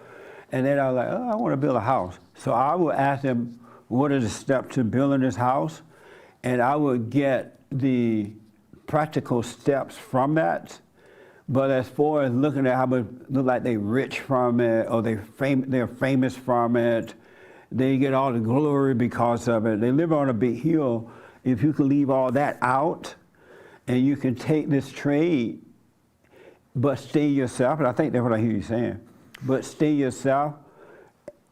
And then I was like, oh, I want to build a house. So I would ask them, what are the steps to building this house? And I would get the practical steps from that. But as far as looking at how much look like they rich from it, or they're famous from it, they get all the glory because of it. They live on a big hill. If you can leave all that out, and you can take this trade, but stay yourself, and I think that's what I hear you saying, but stay yourself,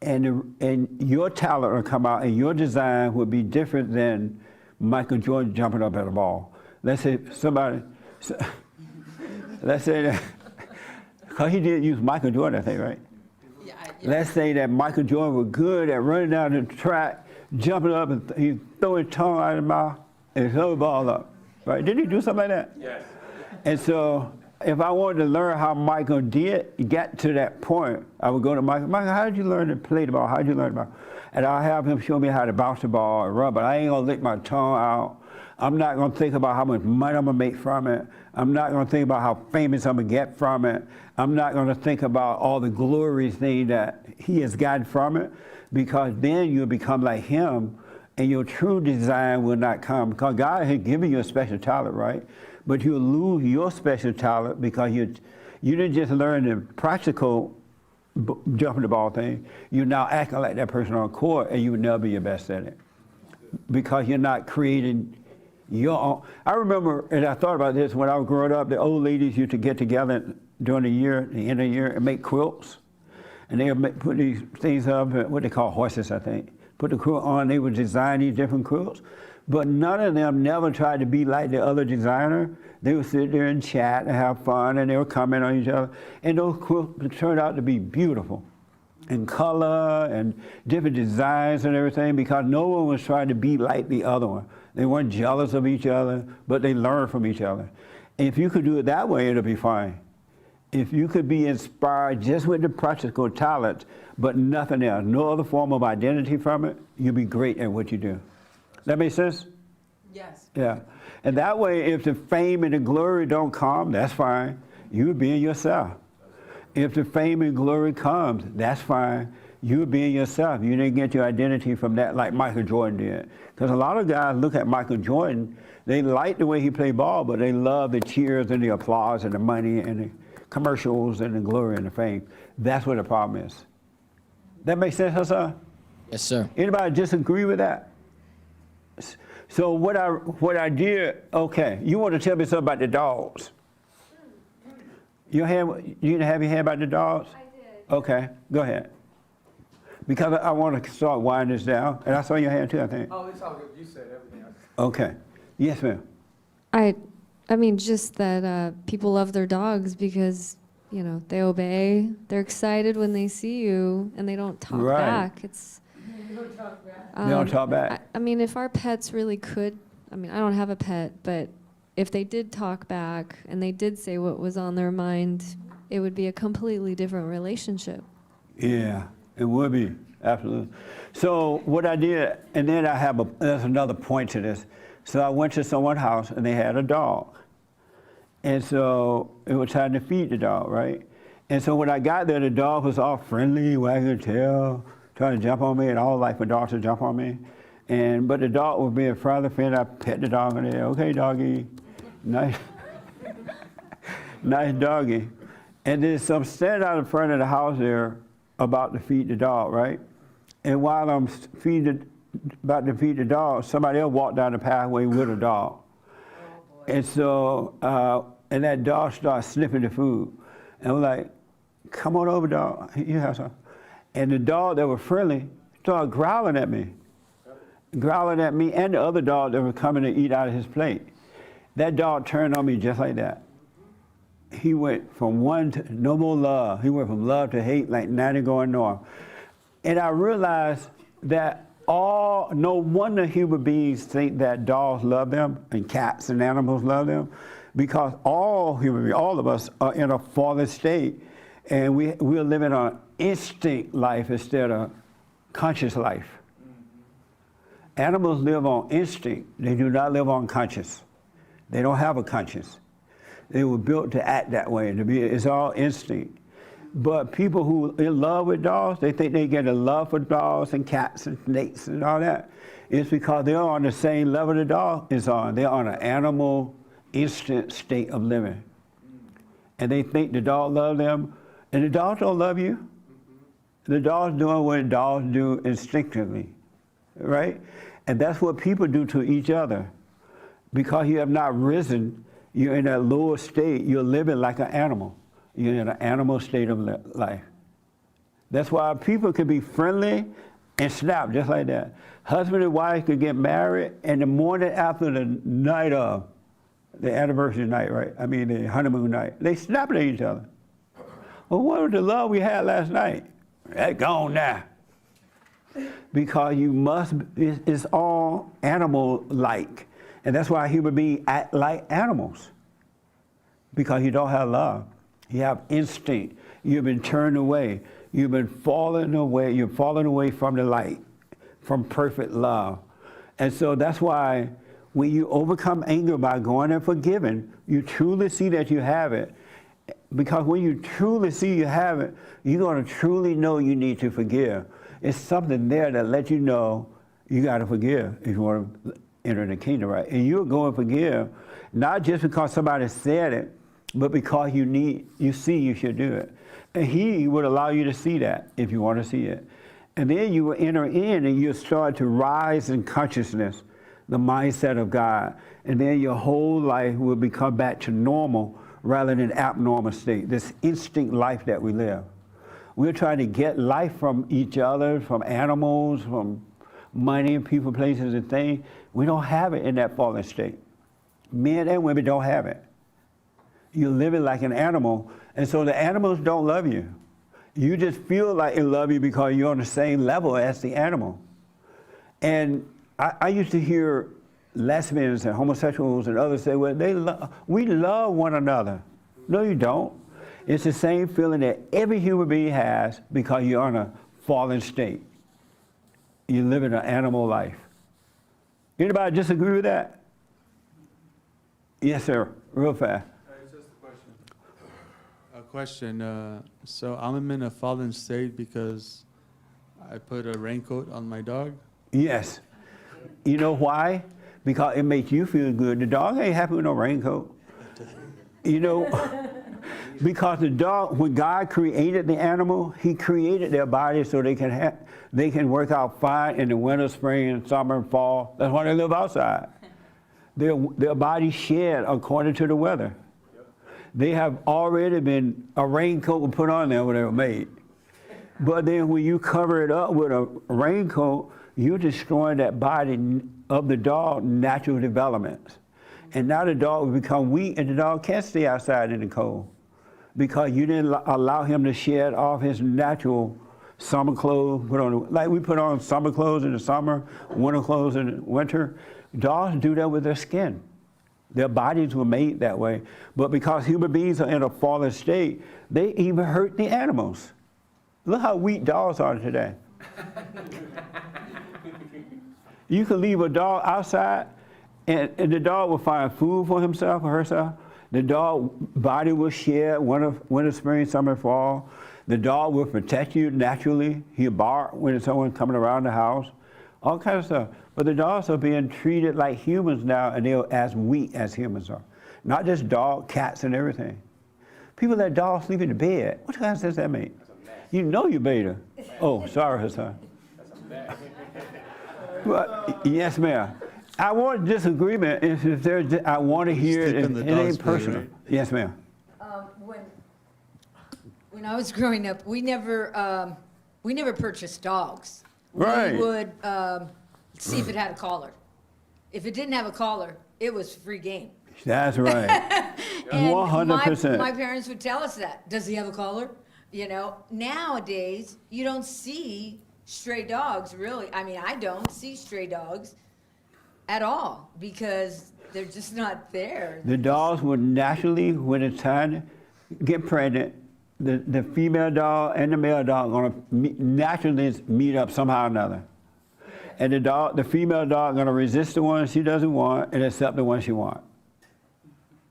and your talent will come out, and your design will be different than Michael Jordan jumping up at a ball. Let's say let's say that, because he did use Michael Jordan, I think, right? Yeah. Let's say that Michael Jordan was good at running down the track, jumping up, and he throw his tongue out of his mouth and throw the ball up, right? Didn't he do something like that? Yes. And so if I wanted to learn how Michael get to that point, I would go to Michael. Michael, how did you learn to play the ball? How did you learn the ball? And I'll have him show me how to bounce the ball and run, but I ain't gonna lick my tongue out. I'm not gonna think about how much money I'm gonna make from it. I'm not gonna think about how famous I'm gonna get from it. I'm not gonna think about all the glory thing that he has gotten from it, because then you'll become like him and your true design will not come. Because God has given you a special talent, right? But you'll lose your special talent because you didn't just learn the practical jumping the ball thing. You're now acting like that person on court, and you will never be your best at it because you're not creating your own. I remember, and I thought about this when I was growing up, the old ladies used to get together during the year, the end of the year, and make quilts. And they would put these things up, what they call horses, I think. Put the quilt on, they would design these different quilts. But none of them never tried to be like the other designer. They would sit there and chat and have fun, and they would comment on each other. And those quilts turned out to be beautiful in color and different designs and everything, because no one was trying to be like the other one. They weren't jealous of each other, but they learned from each other. And if you could do it that way, it'll be fine. If you could be inspired just with the practical talent, but nothing else, no other form of identity from it, you'll be great at what you do. That make sense? Yes. Yeah. And that way, if the fame and the glory don't come, that's fine. You being yourself. If the fame and glory comes, that's fine. You being yourself. You didn't get your identity from that like Michael Jordan did. Because a lot of guys look at Michael Jordan, they like the way he played ball, but they love the cheers and the applause and the money and the commercials and the glory and the fame. That's what the problem is. That makes sense, Hassan? Yes, sir. Anybody disagree with that? So what I did, okay, you want to tell me something about the dogs? You didn't have your hand about the dogs? I did. Okay, go ahead. Because I want to start winding this down, and I saw your hand too, I think. Oh, it's all good. You said everything else. Okay. Yes, ma'am. I mean, just that people love their dogs because, you know, they obey. They're excited when they see you, and they don't talk back. They don't talk back. I mean, if our pets really could, I mean, I don't have a pet, but if they did talk back and they did say what was on their mind, it would be a completely different relationship. Yeah, it would be, absolutely. So what I did, and then there's another point to this. So I went to someone's house and they had a dog. And so it was time to feed the dog, right? And so when I got there, the dog was all friendly, wagging the tail, trying to jump on me, and all like for dogs to jump on me. But the dog was being friendly. I pet the dog and okay, doggy, nice, nice doggy. And then so I'm standing out in front of the house there, about to feed the dog, right? And while I'm about to feed the dog, somebody else walked down the pathway with a dog. And so, and that dog started sniffing the food. And I'm like, come on over, dog, you have some. And the dog that was friendly started growling at me and the other dog that was coming to eat out of his plate. That dog turned on me just like that. He went from one to no more love. He went from love to hate like 90 going north. And I realized that no wonder human beings think that dogs love them and cats and animals love them, because all human beings, all of us are in a fallen state, and we're living on instinct life instead of conscious life. Animals live on instinct. They do not live on conscious. They don't have a conscience. They were built to act that way, and it's all instinct. But people who are in love with dogs, they think they get a love for dogs and cats and snakes and all that. It's because they're on the same level the dog is on. They're on an animal instant state of living. And they think the dog loves them, and the dogs don't love you. The dog's doing what dogs do instinctively, right? And that's what people do to each other. Because you have not risen, you're in that lower state, you're living like an animal. You're in an animal state of life. That's why people can be friendly and snap just like that. Husband and wife could get married, and the morning after the night of, the anniversary night, right? I mean, the honeymoon night, they snap at each other. Well, what was the love we had last night? That's gone now. Because it's all animal-like. And that's why human beings act like animals. Because you don't have love. You have instinct. You've been turned away. You've been falling away. You're falling away from the light, from perfect love. And so that's why when you overcome anger by going and forgiving, you truly see that you have it. Because when you truly see you have it, you're going to truly know you need to forgive. It's something there that lets you know you got to forgive if you want to enter the kingdom, right? And you're going to forgive, not just because somebody said it, but because you see you should do it. And he would allow you to see that if you want to see it. And then you will enter in and you'll start to rise in consciousness, the mindset of God. And then your whole life will become back to normal rather than abnormal state, this instinct life that we live. We're trying to get life from each other, from animals, from money, people, places, and things. We don't have it in that fallen state. Men and women don't have it. You're living like an animal, and so the animals don't love you. You just feel like they love you because you're on the same level as the animal. And I used to hear lesbians and homosexuals and others say, well, we love one another. No, you don't. It's the same feeling that every human being has because you're on a fallen state. You live in an animal life. Anybody disagree with that? Yes, sir. Real fast. A question. So I'm in a fallen state because I put a raincoat on my dog? Yes. You know why? Because it makes you feel good. The dog ain't happy with no raincoat. You know, because the dog, when God created the animal, he created their body so they can work out fine in the winter, spring, and summer, and fall. That's why they live outside. Their body shed according to the weather. They have already been, a raincoat put on there when they were made. But then when you cover it up with a raincoat, you're destroying that body of the dog's natural development. And now the dog will become weak, and the dog can't stay outside in the cold because you didn't allow him to shed off his natural summer clothes. Like we put on summer clothes in the summer, winter clothes in the winter. Dogs do that with their skin. Their bodies were made that way. But because human beings are in a fallen state, they even hurt the animals. Look how weak dogs are today. You could leave a dog outside, and the dog will find food for himself or herself. The dog body will shed winter, spring, summer, fall. The dog will protect you naturally. He'll bark when there's someone coming around the house. All kinds of stuff. But the dogs are being treated like humans now, and they're as weak as humans are. Not just dogs, cats, and everything. People let dogs sleep in the bed. What kind of sense that make? You know you beta. Oh, sorry, Hassan. But, yes, ma'am. I want disagreement if there's. I want to hear it. It ain't personal. Right? Yes, ma'am. When I was growing up, we never purchased dogs. Right. We would see if it had a collar. If it didn't have a collar, it was free game. That's right. And 100%. My parents would tell us that. Does he have a collar? You know, nowadays you don't see stray dogs really. I mean, I don't see stray dogs at all because they're just not there. The dogs would naturally, when it's time to get pregnant, the female dog and the male dog are going to naturally meet up somehow or another. And the female dog going to resist the one she doesn't want and accept the one she wants.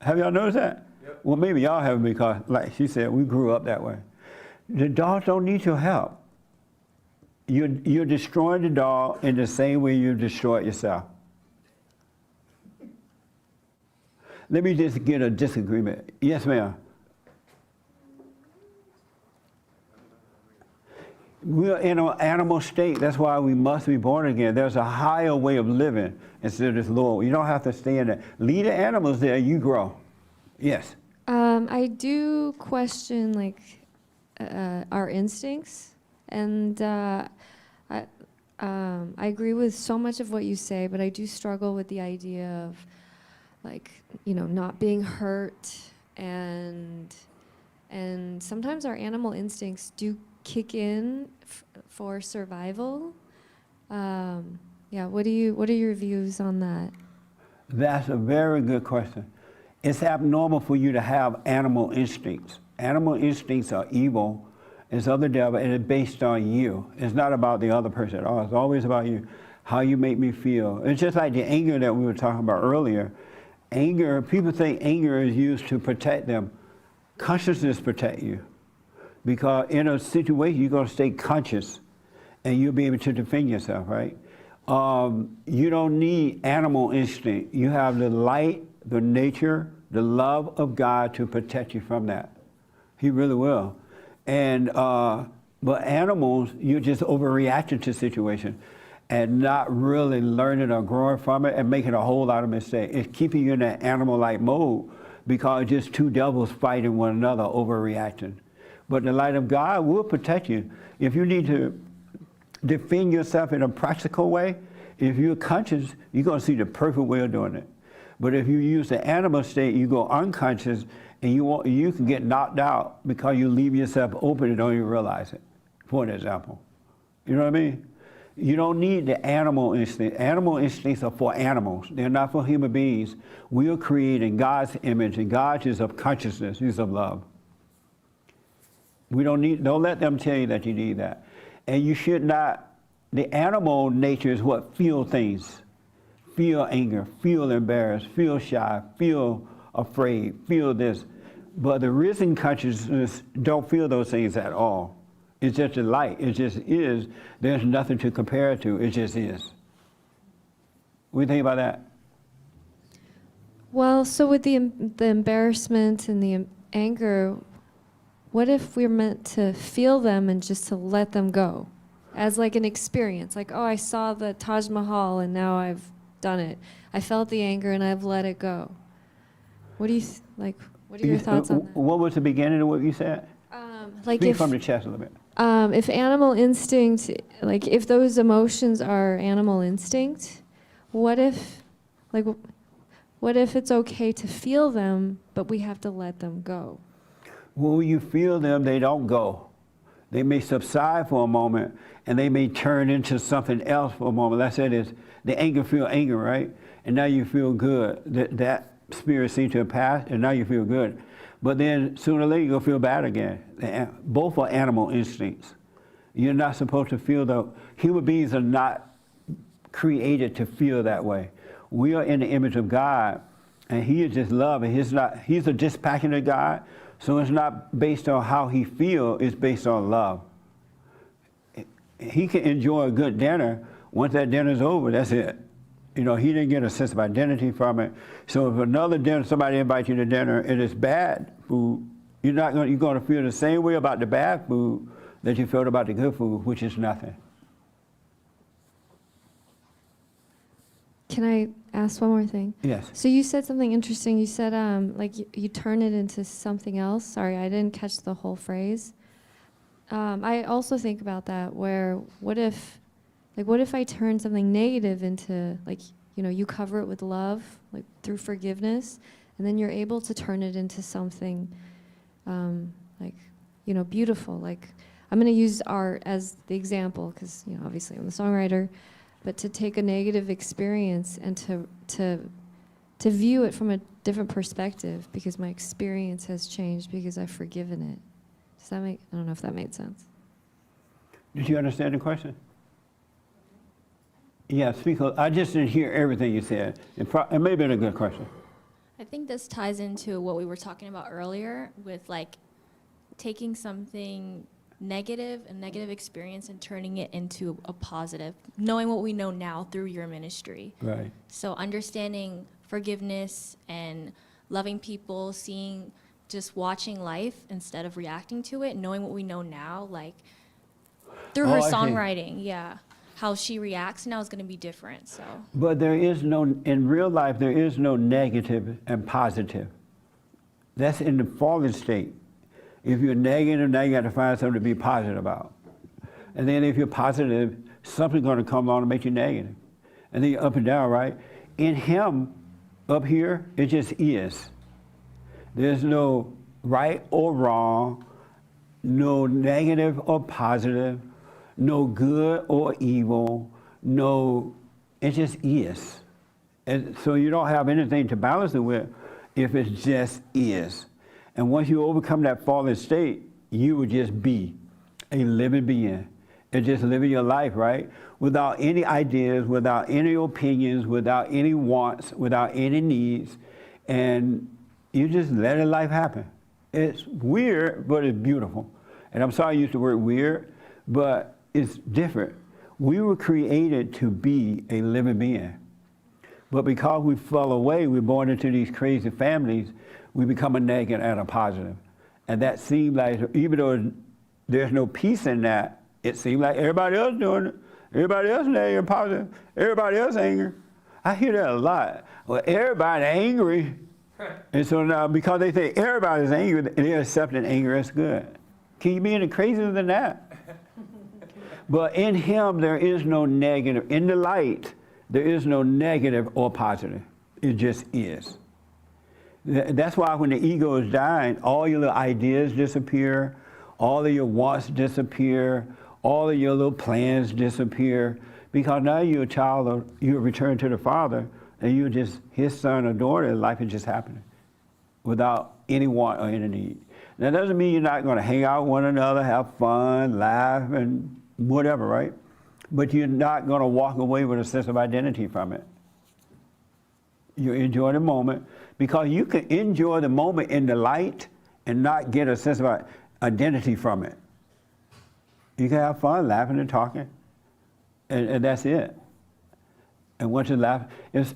Have y'all noticed that? Yep. Well, maybe y'all haven't because, like she said, we grew up that way. The dogs don't need your help. You're destroying the dog in the same way you destroyed yourself. Let me just get a disagreement. Yes, ma'am. We're in an animal state. That's why we must be born again. There's a higher way of living instead of this lower. You don't have to stay in there. Leave the animals there, you grow. Yes. I do question like our instincts, and I agree with so much of what you say, but I do struggle with the idea of like, you know, not being hurt, and sometimes our animal instincts do kick in for survival. Yeah, what are your views on that? That's a very good question. It's abnormal for you to have animal instincts. Animal instincts are evil. It's of the devil, and it's based on you. It's not about the other person at all. It's always about you, how you make me feel. It's just like the anger that we were talking about earlier. Anger, people think anger is used to protect them. Consciousness protect you. Because in a situation, you're going to stay conscious, and you'll be able to defend yourself, right? You don't need animal instinct. You have the light, the nature, the love of God to protect you from that. He really will. And but animals, you're just overreacting to situations and not really learning or growing from it and making a whole lot of mistakes. It's keeping you in that animal-like mode because it's just two devils fighting one another, overreacting. But the light of God will protect you. If you need to defend yourself in a practical way, if you're conscious, you're going to see the perfect way of doing it. But if you use the animal state, you go unconscious, and you can get knocked out because you leave yourself open and don't even realize it, for an example. You know what I mean? You don't need the animal instinct. Animal instincts are for animals. They're not for human beings. We are created in God's image, and God is of consciousness. He's of love. Don't let them tell you that you need that. And you should not, the animal nature is what feel things. Feel anger, feel embarrassed, feel shy, feel afraid, feel this. But the risen consciousness don't feel those things at all. It's just a light. It just is. There's nothing to compare it to. It just is. What do you think about that? Well, so with the embarrassment and the anger, what if we're meant to feel them and just to let them go as like an experience? Like, oh, I saw the Taj Mahal and now I've done it. I felt the anger and I've let it go. What do you what are your thoughts on that? What was the beginning of what you said? Like Speak if, from the chest a little bit. If animal instinct, like if those emotions are animal instinct, what if it's okay to feel them, but we have to let them go? When you feel them, they don't go. They may subside for a moment, and they may turn into something else for a moment. Let's say this, the anger feel anger, right? And now you feel good. spirit seemed to have passed, and now you feel good. But then sooner or later you're gonna feel bad again. Both are animal instincts. You're not supposed to feel human beings are not created to feel that way. We are in the image of God, and He is just love, and He's a dispassionate God, so it's not based on how He feels, it's based on love. He can enjoy a good dinner. Once that dinner's over, that's it. You know, he didn't get a sense of identity from it. So if another dinner, somebody invites you to dinner and it's bad food, you're going to feel the same way about the bad food that you felt about the good food, which is nothing. Can I ask one more thing? Yes. So you said something interesting. You said like you turn it into something else. Sorry, I didn't catch the whole phrase. I also think about that, where what if I turn something negative into, like, you know, you cover it with love, like through forgiveness, and then you're able to turn it into something like, you know, beautiful. Like, I'm going to use art as the example because, you know, obviously I'm the songwriter, but to take a negative experience and to view it from a different perspective because my experience has changed because I've forgiven it. Does that make, I don't know if that made sense. Did you understand the question? Yeah, speak. I just didn't hear everything you said. It may have been a good question. I think this ties into what we were talking about earlier with like taking something negative, a negative experience, and turning it into a positive, knowing what we know now through your ministry. Right. So understanding forgiveness and loving people, just watching life instead of reacting to it, knowing what we know now, like through her songwriting, yeah. How she reacts now is going to be different, so. But in real life, there is no negative and positive. That's in the fallen state. If you're negative, now you got to find something to be positive about. And then if you're positive, something's going to come along and make you negative. And then you're up and down, right? In Him, up here, it just is. There's no right or wrong, no negative or positive, no good or evil, it just is. And so you don't have anything to balance it with if it just is. And once you overcome that fallen state, you would just be a living being and just living your life, right? Without any ideas, without any opinions, without any wants, without any needs, and you just let life happen. It's weird, but it's beautiful. And I'm sorry I used the word weird, but it's different. We were created to be a living being. But because we fell away, we're born into these crazy families, we become a negative and a positive. And that seemed like, even though there's no peace in that, it seemed like everybody else doing it. Everybody else negative and positive. Everybody else angry. I hear that a lot. Well, everybody angry. And so now, because they think everybody's angry, they're accepting anger as good. Can you be any crazier than that? But in Him, there is no negative. In the light, there is no negative or positive. It just is. That's why when the ego is dying, all your little ideas disappear, all of your wants disappear, all of your little plans disappear, because now you're a child, you return to the Father, and you're just His son or daughter, and life is just happening without any want or any need. That doesn't mean you're not going to hang out with one another, have fun, laugh, and whatever, right? But you're not going to walk away with a sense of identity from it. You enjoy the moment, because you can enjoy the moment in the light and not get a sense of identity from it. You can have fun laughing and talking, and that's it. And once you laugh,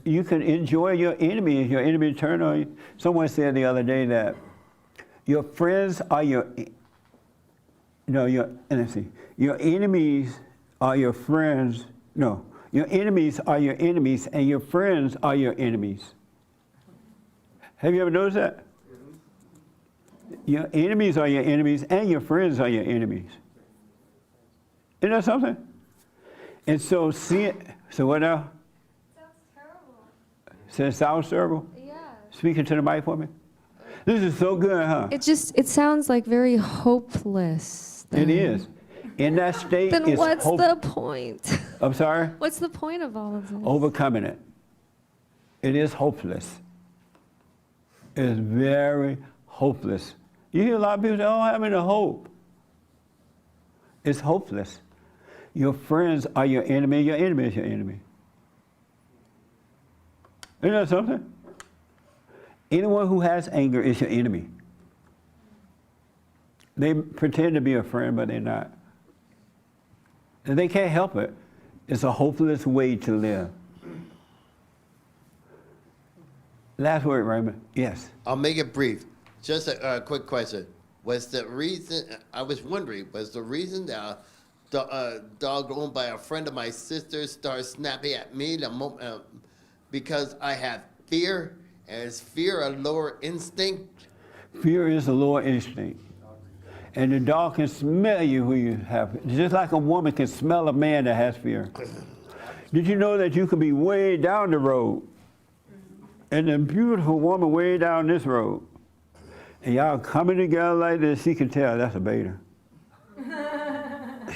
you can enjoy your enemy. Your enemy turn on you. Someone said the other day that your friends are your enemies are your friends. No, your enemies are your enemies, and your friends are your enemies. Have you ever noticed that? Your enemies are your enemies, and your friends are your enemies. Isn't that something? And so, so what now? Sounds terrible. So it sounds terrible? Yeah. Speaking to the mic for me. This is so good, huh? It sounds like very hopeless. It is. In that state, Then it's what's the point? I'm sorry? What's the point of all of this? Overcoming it. It is hopeless. is very hopeless. You hear a lot of people say, oh, I have any hope. It's hopeless. Your friends are your enemy is your enemy. Isn't that something? Anyone who has anger is your enemy. They pretend to be a friend, but they're not. And they can't help it. It's a hopeless way to live. Last word, Raymond. Yes. I'll make it brief. Just a quick question. Was the reason, I was wondering, was the reason that a dog owned by a friend of my sister started snapping at me because I have fear? And is fear a lower instinct? Fear is a lower instinct. And the dog can smell you when you have it. Just like a woman can smell a man that has fear. Did you know that you could be way down the road and a beautiful woman way down this road, and y'all coming together like this, she can tell that's a beta.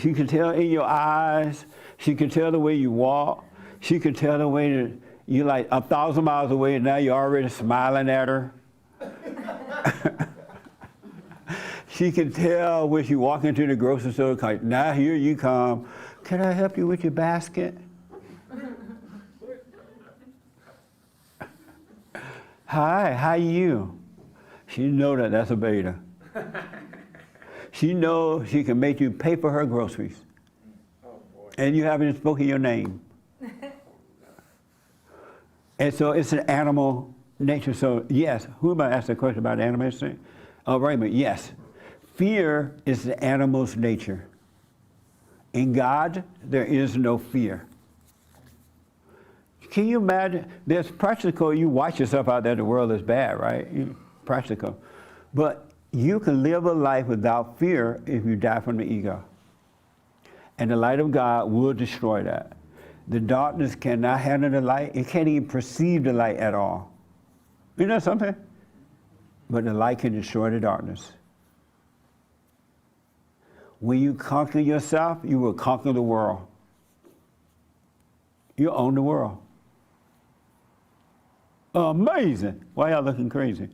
She can tell in your eyes, she can tell the way you walk, she can tell the way that you're like 1,000 miles away and now you're already smiling at her. She can tell when you walk into the grocery store, like, now here you come. Can I help you with your basket? Hi, how you? She know that that's a beta. She knows she can make you pay for her groceries. And you haven't spoken your name. And so it's an animal nature. So yes, who am I asking a question about animal instinct? Oh, Raymond, yes. Fear is the animal's nature. In God, there is no fear. Can you imagine? There's practical, you watch yourself out there, the world is bad, right? Practical. But you can live a life without fear if you die from the ego. And the light of God will destroy that. The darkness cannot handle the light. It can't even perceive the light at all. You know something? But the light can destroy the darkness. When you conquer yourself, you will conquer the world. You own the world. Amazing. Why y'all looking crazy?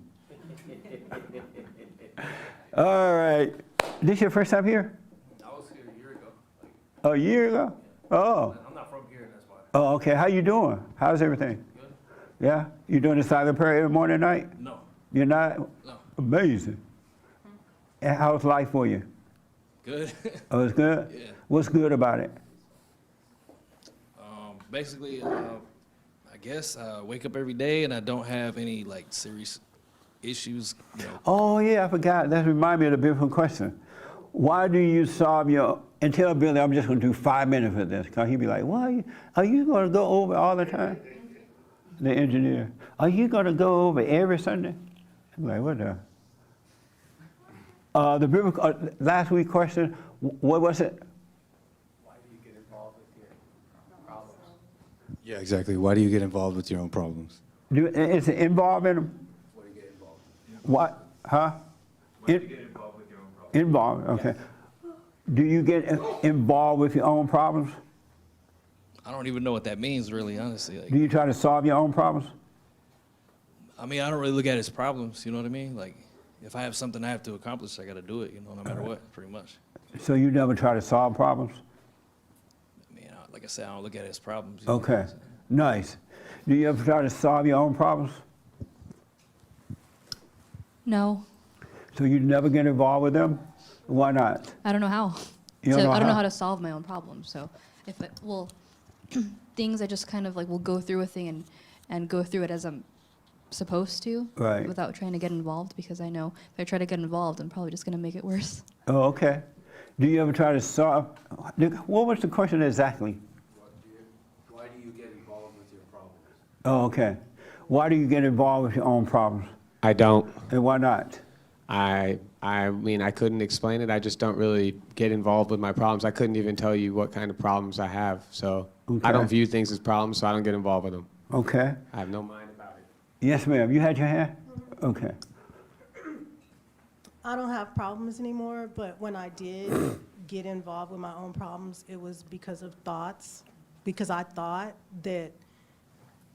All right. This your first time here? I was here a year ago. A year ago? Oh. I'm not from here, that's why. Oh, okay. How you doing? How's everything? Good. Yeah? You doing the silent prayer every morning and night? No. You're not? No. Amazing. And how's life for you? Good. Oh, it's good? Yeah. What's good about it? Basically, I guess I wake up every day and I don't have any like serious issues. You know. Oh, yeah, I forgot. That reminds me of the beautiful question. Why do you solve your, and tell Billy I'm just going to do 5 minutes of this, because he'd be like, why are you going to go over all the time? The engineer. Are you going to go over every Sunday? I'm like, what the? The biblical, last week question, what was it? Why do you get involved with your problems? Yeah, exactly. Why do you get involved with your own problems? Is it involved in them? Why do you get involved? What? Huh? Why do you get involved with your own problems? Involved, okay. Do you get involved with your own problems? I don't even know what that means, really, honestly. Like, Do you try to solve your own problems? I mean, I don't really look at it as problems. You know what I mean? Like, if I have something I have to accomplish, I got to do it. You know, no matter what, pretty much. So you never try to solve problems? I mean, like I said, I don't look at it as problems. You know? Okay, nice. Do you ever try to solve your own problems? No, So you never get involved with them? Why not? I don't know how. You don't know I don't know how? how to solve my own problems. So if it, well, things I just kind of like will go through a thing and go through it as I'm supposed to, Right. without trying to get involved, because I know if I try to get involved, I'm probably just going to make it worse. Oh, okay. Do you ever try to solve, what was the question exactly? Why do you get involved with your problems? Oh, okay. Why do you get involved with your own problems? I don't. And why not? I mean, I couldn't explain it. I just don't really get involved with my problems. I couldn't even tell you what kind of problems I have. So Okay. I don't view things as problems, so I don't get involved with them. Okay. I have no mind about it. Yes, ma'am. You had your hand? Okay. I don't have problems anymore, but when I did get involved with my own problems, it was because of thoughts, because I thought that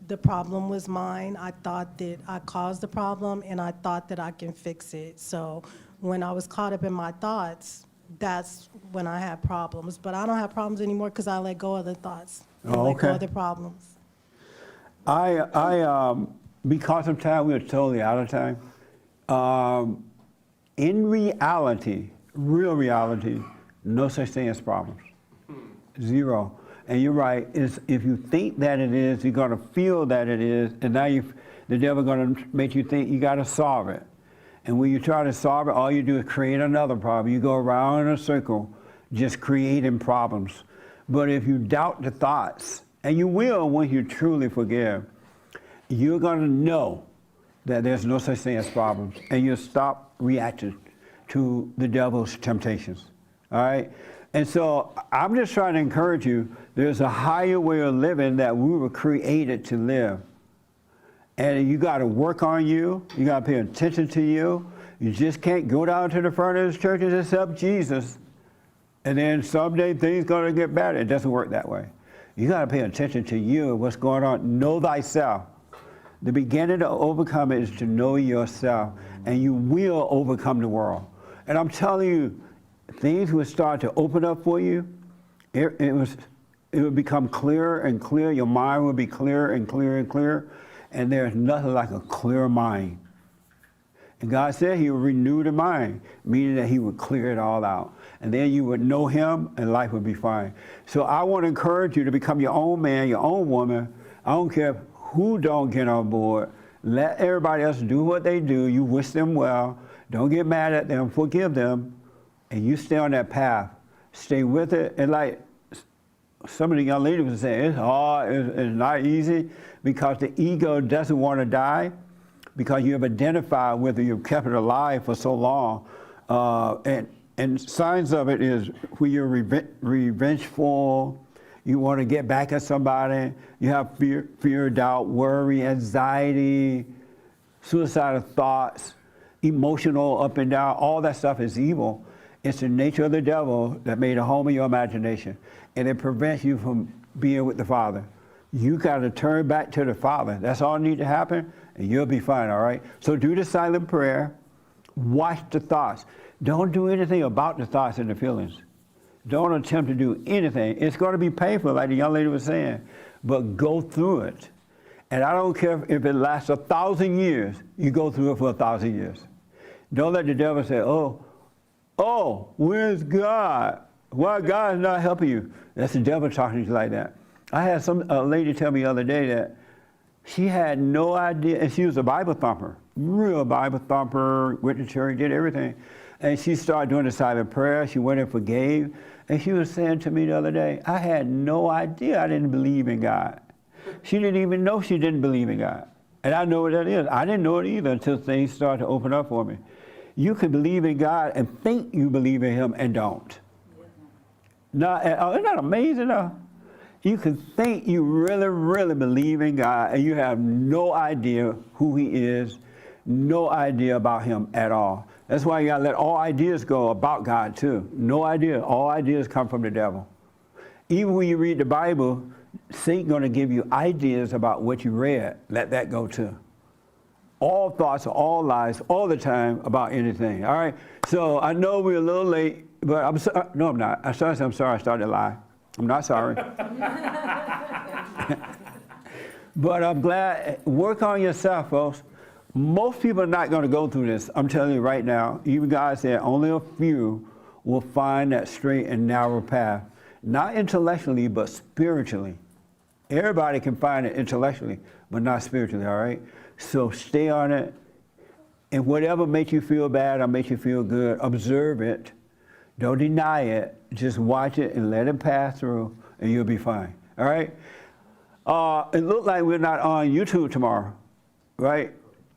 the problem was mine. I thought that I caused the problem, and I thought that I can fix it. So when I was caught up in my thoughts, that's when I had problems. But I don't have problems anymore because I let go of the thoughts. I let go of the problems. Because of time, we're totally out of time. In reality, real reality, no such thing as problems. Zero. And you're right, if you think that it is, you're going to feel that it is, and now the devil's going to make you think you got to solve it. And when you try to solve it, all you do is create another problem. You go around in a circle, just creating problems. But if you doubt the thoughts, and you will when you truly forgive, you're going to know that there's no such thing as problems, and you'll stop reacting to the devil's temptations, all right? And so I'm just trying to encourage you, there's a higher way of living that we were created to live. And you got to work on you. You got to pay attention to you. You just can't go down to the front of the church and accept Jesus, and then someday things going to get better. It doesn't work that way. You got to pay attention to you and what's going on. Know thyself. The beginning to overcome it is to know yourself, and you will overcome the world. And I'm telling you, things will start to open up for you. It will become clearer and clearer. Your mind will be clearer and clearer and clearer. And there's nothing like a clear mind. And God said he would renew the mind, meaning that he would clear it all out. And then you would know him and life would be fine. So I want to encourage you to become your own man, your own woman. I don't care who don't get on board. Let everybody else do what they do. You wish them well. Don't get mad at them. Forgive them. And you stay on that path. Stay with it. And like some of the young ladies were saying, it's hard, it's not easy, because the ego doesn't want to die, because you have identified with it, you've kept it alive for so long. And signs of it is when you're revengeful, you want to get back at somebody, you have fear, doubt, worry, anxiety, suicidal thoughts, emotional up and down, all that stuff is evil. It's the nature of the devil that made a home of your imagination, and it prevents you from being with the Father. You got to turn back to the Father. That's all need to happen, and you'll be fine, all right? So do the silent prayer. Watch the thoughts. Don't do anything about the thoughts and the feelings. Don't attempt to do anything. It's going to be painful, like the young lady was saying, but go through it. And I don't care if it lasts 1,000 years, you go through it for 1,000 years. Don't let the devil say, oh, where's God? Why God is not helping you? That's the devil talking to you like that. I had a lady tell me the other day that she had no idea, and she was a Bible thumper, real Bible thumper, went to church, did everything. And she started doing the silent prayer. She went and forgave. And she was saying to me the other day, I had no idea I didn't believe in God. She didn't even know she didn't believe in God. And I know what that is. I didn't know it either until things started to open up for me. You can believe in God and think you believe in him and don't. Now, isn't that amazing though? You can think you really, really believe in God and you have no idea who he is, no idea about him at all. That's why you gotta let all ideas go about God too. No idea. All ideas come from the devil. Even when you read the Bible, Satan's gonna give you ideas about what you read. Let that go too. All thoughts, all lies, all the time about anything. All right. So I know we're a little late, but I'm sorry. No, I'm not. I'm sorry I started to lie. I'm not sorry. But I'm glad. Work on yourself, folks. Most people are not going to go through this. I'm telling you right now. Even God said only a few will find that straight and narrow path. Not intellectually, but spiritually. Everybody can find it intellectually, but not spiritually, all right? So stay on it. And whatever makes you feel bad or makes you feel good, observe it. Don't deny it. Just watch it and let it pass through, and you'll be fine, all right? It looked like we're not on YouTube tomorrow, right?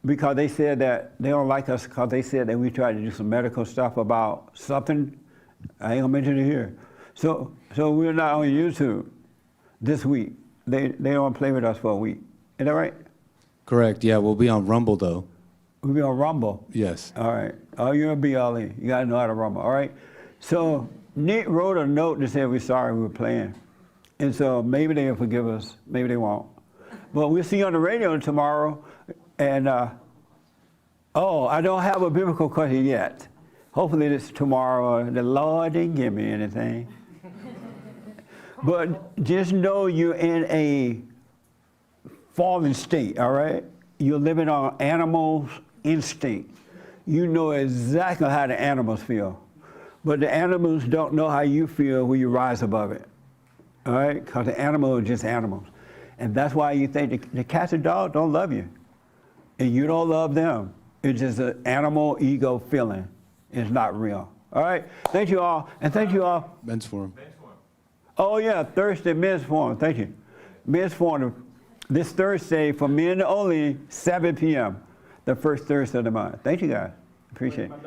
Because they said that they don't like us because they said that we tried to do some medical stuff about something. I ain't gonna mention it here. So we're not on YouTube this week. They don't play with us for a week. Is that right? Correct, yeah, we'll be on Rumble though. We'll be on Rumble? Yes. All right. Oh, you're a BLE. You gotta know how to Rumble, all right? So Nick wrote a note to say we're sorry we were playing. And so maybe they'll forgive us, maybe they won't. But we'll see you on the radio tomorrow. And, oh, I don't have a biblical question yet. Hopefully it's tomorrow. The Lord didn't give me anything. But just know you're in a fallen state, all right? You're living on animals' instinct. You know exactly how the animals feel. But the animals don't know how you feel when you rise above it, all right? Because the animals are just animals. And that's why you think the cats and dogs don't love you. And you don't love them. It's just an animal ego feeling. It's not real. All right? Thank you all. And thank you all. Men's Forum. Oh, yeah, Thursday, Men's Forum. Thank you. Men's Forum this Thursday for men only, 7 p.m., the first Thursday of the month. Thank you, guys. Appreciate it.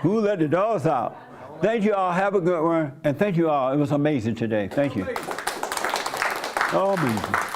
Who let the dogs out? Thank you all. Have a good one. And thank you all. It was amazing today. Thank you. Oh, amazing.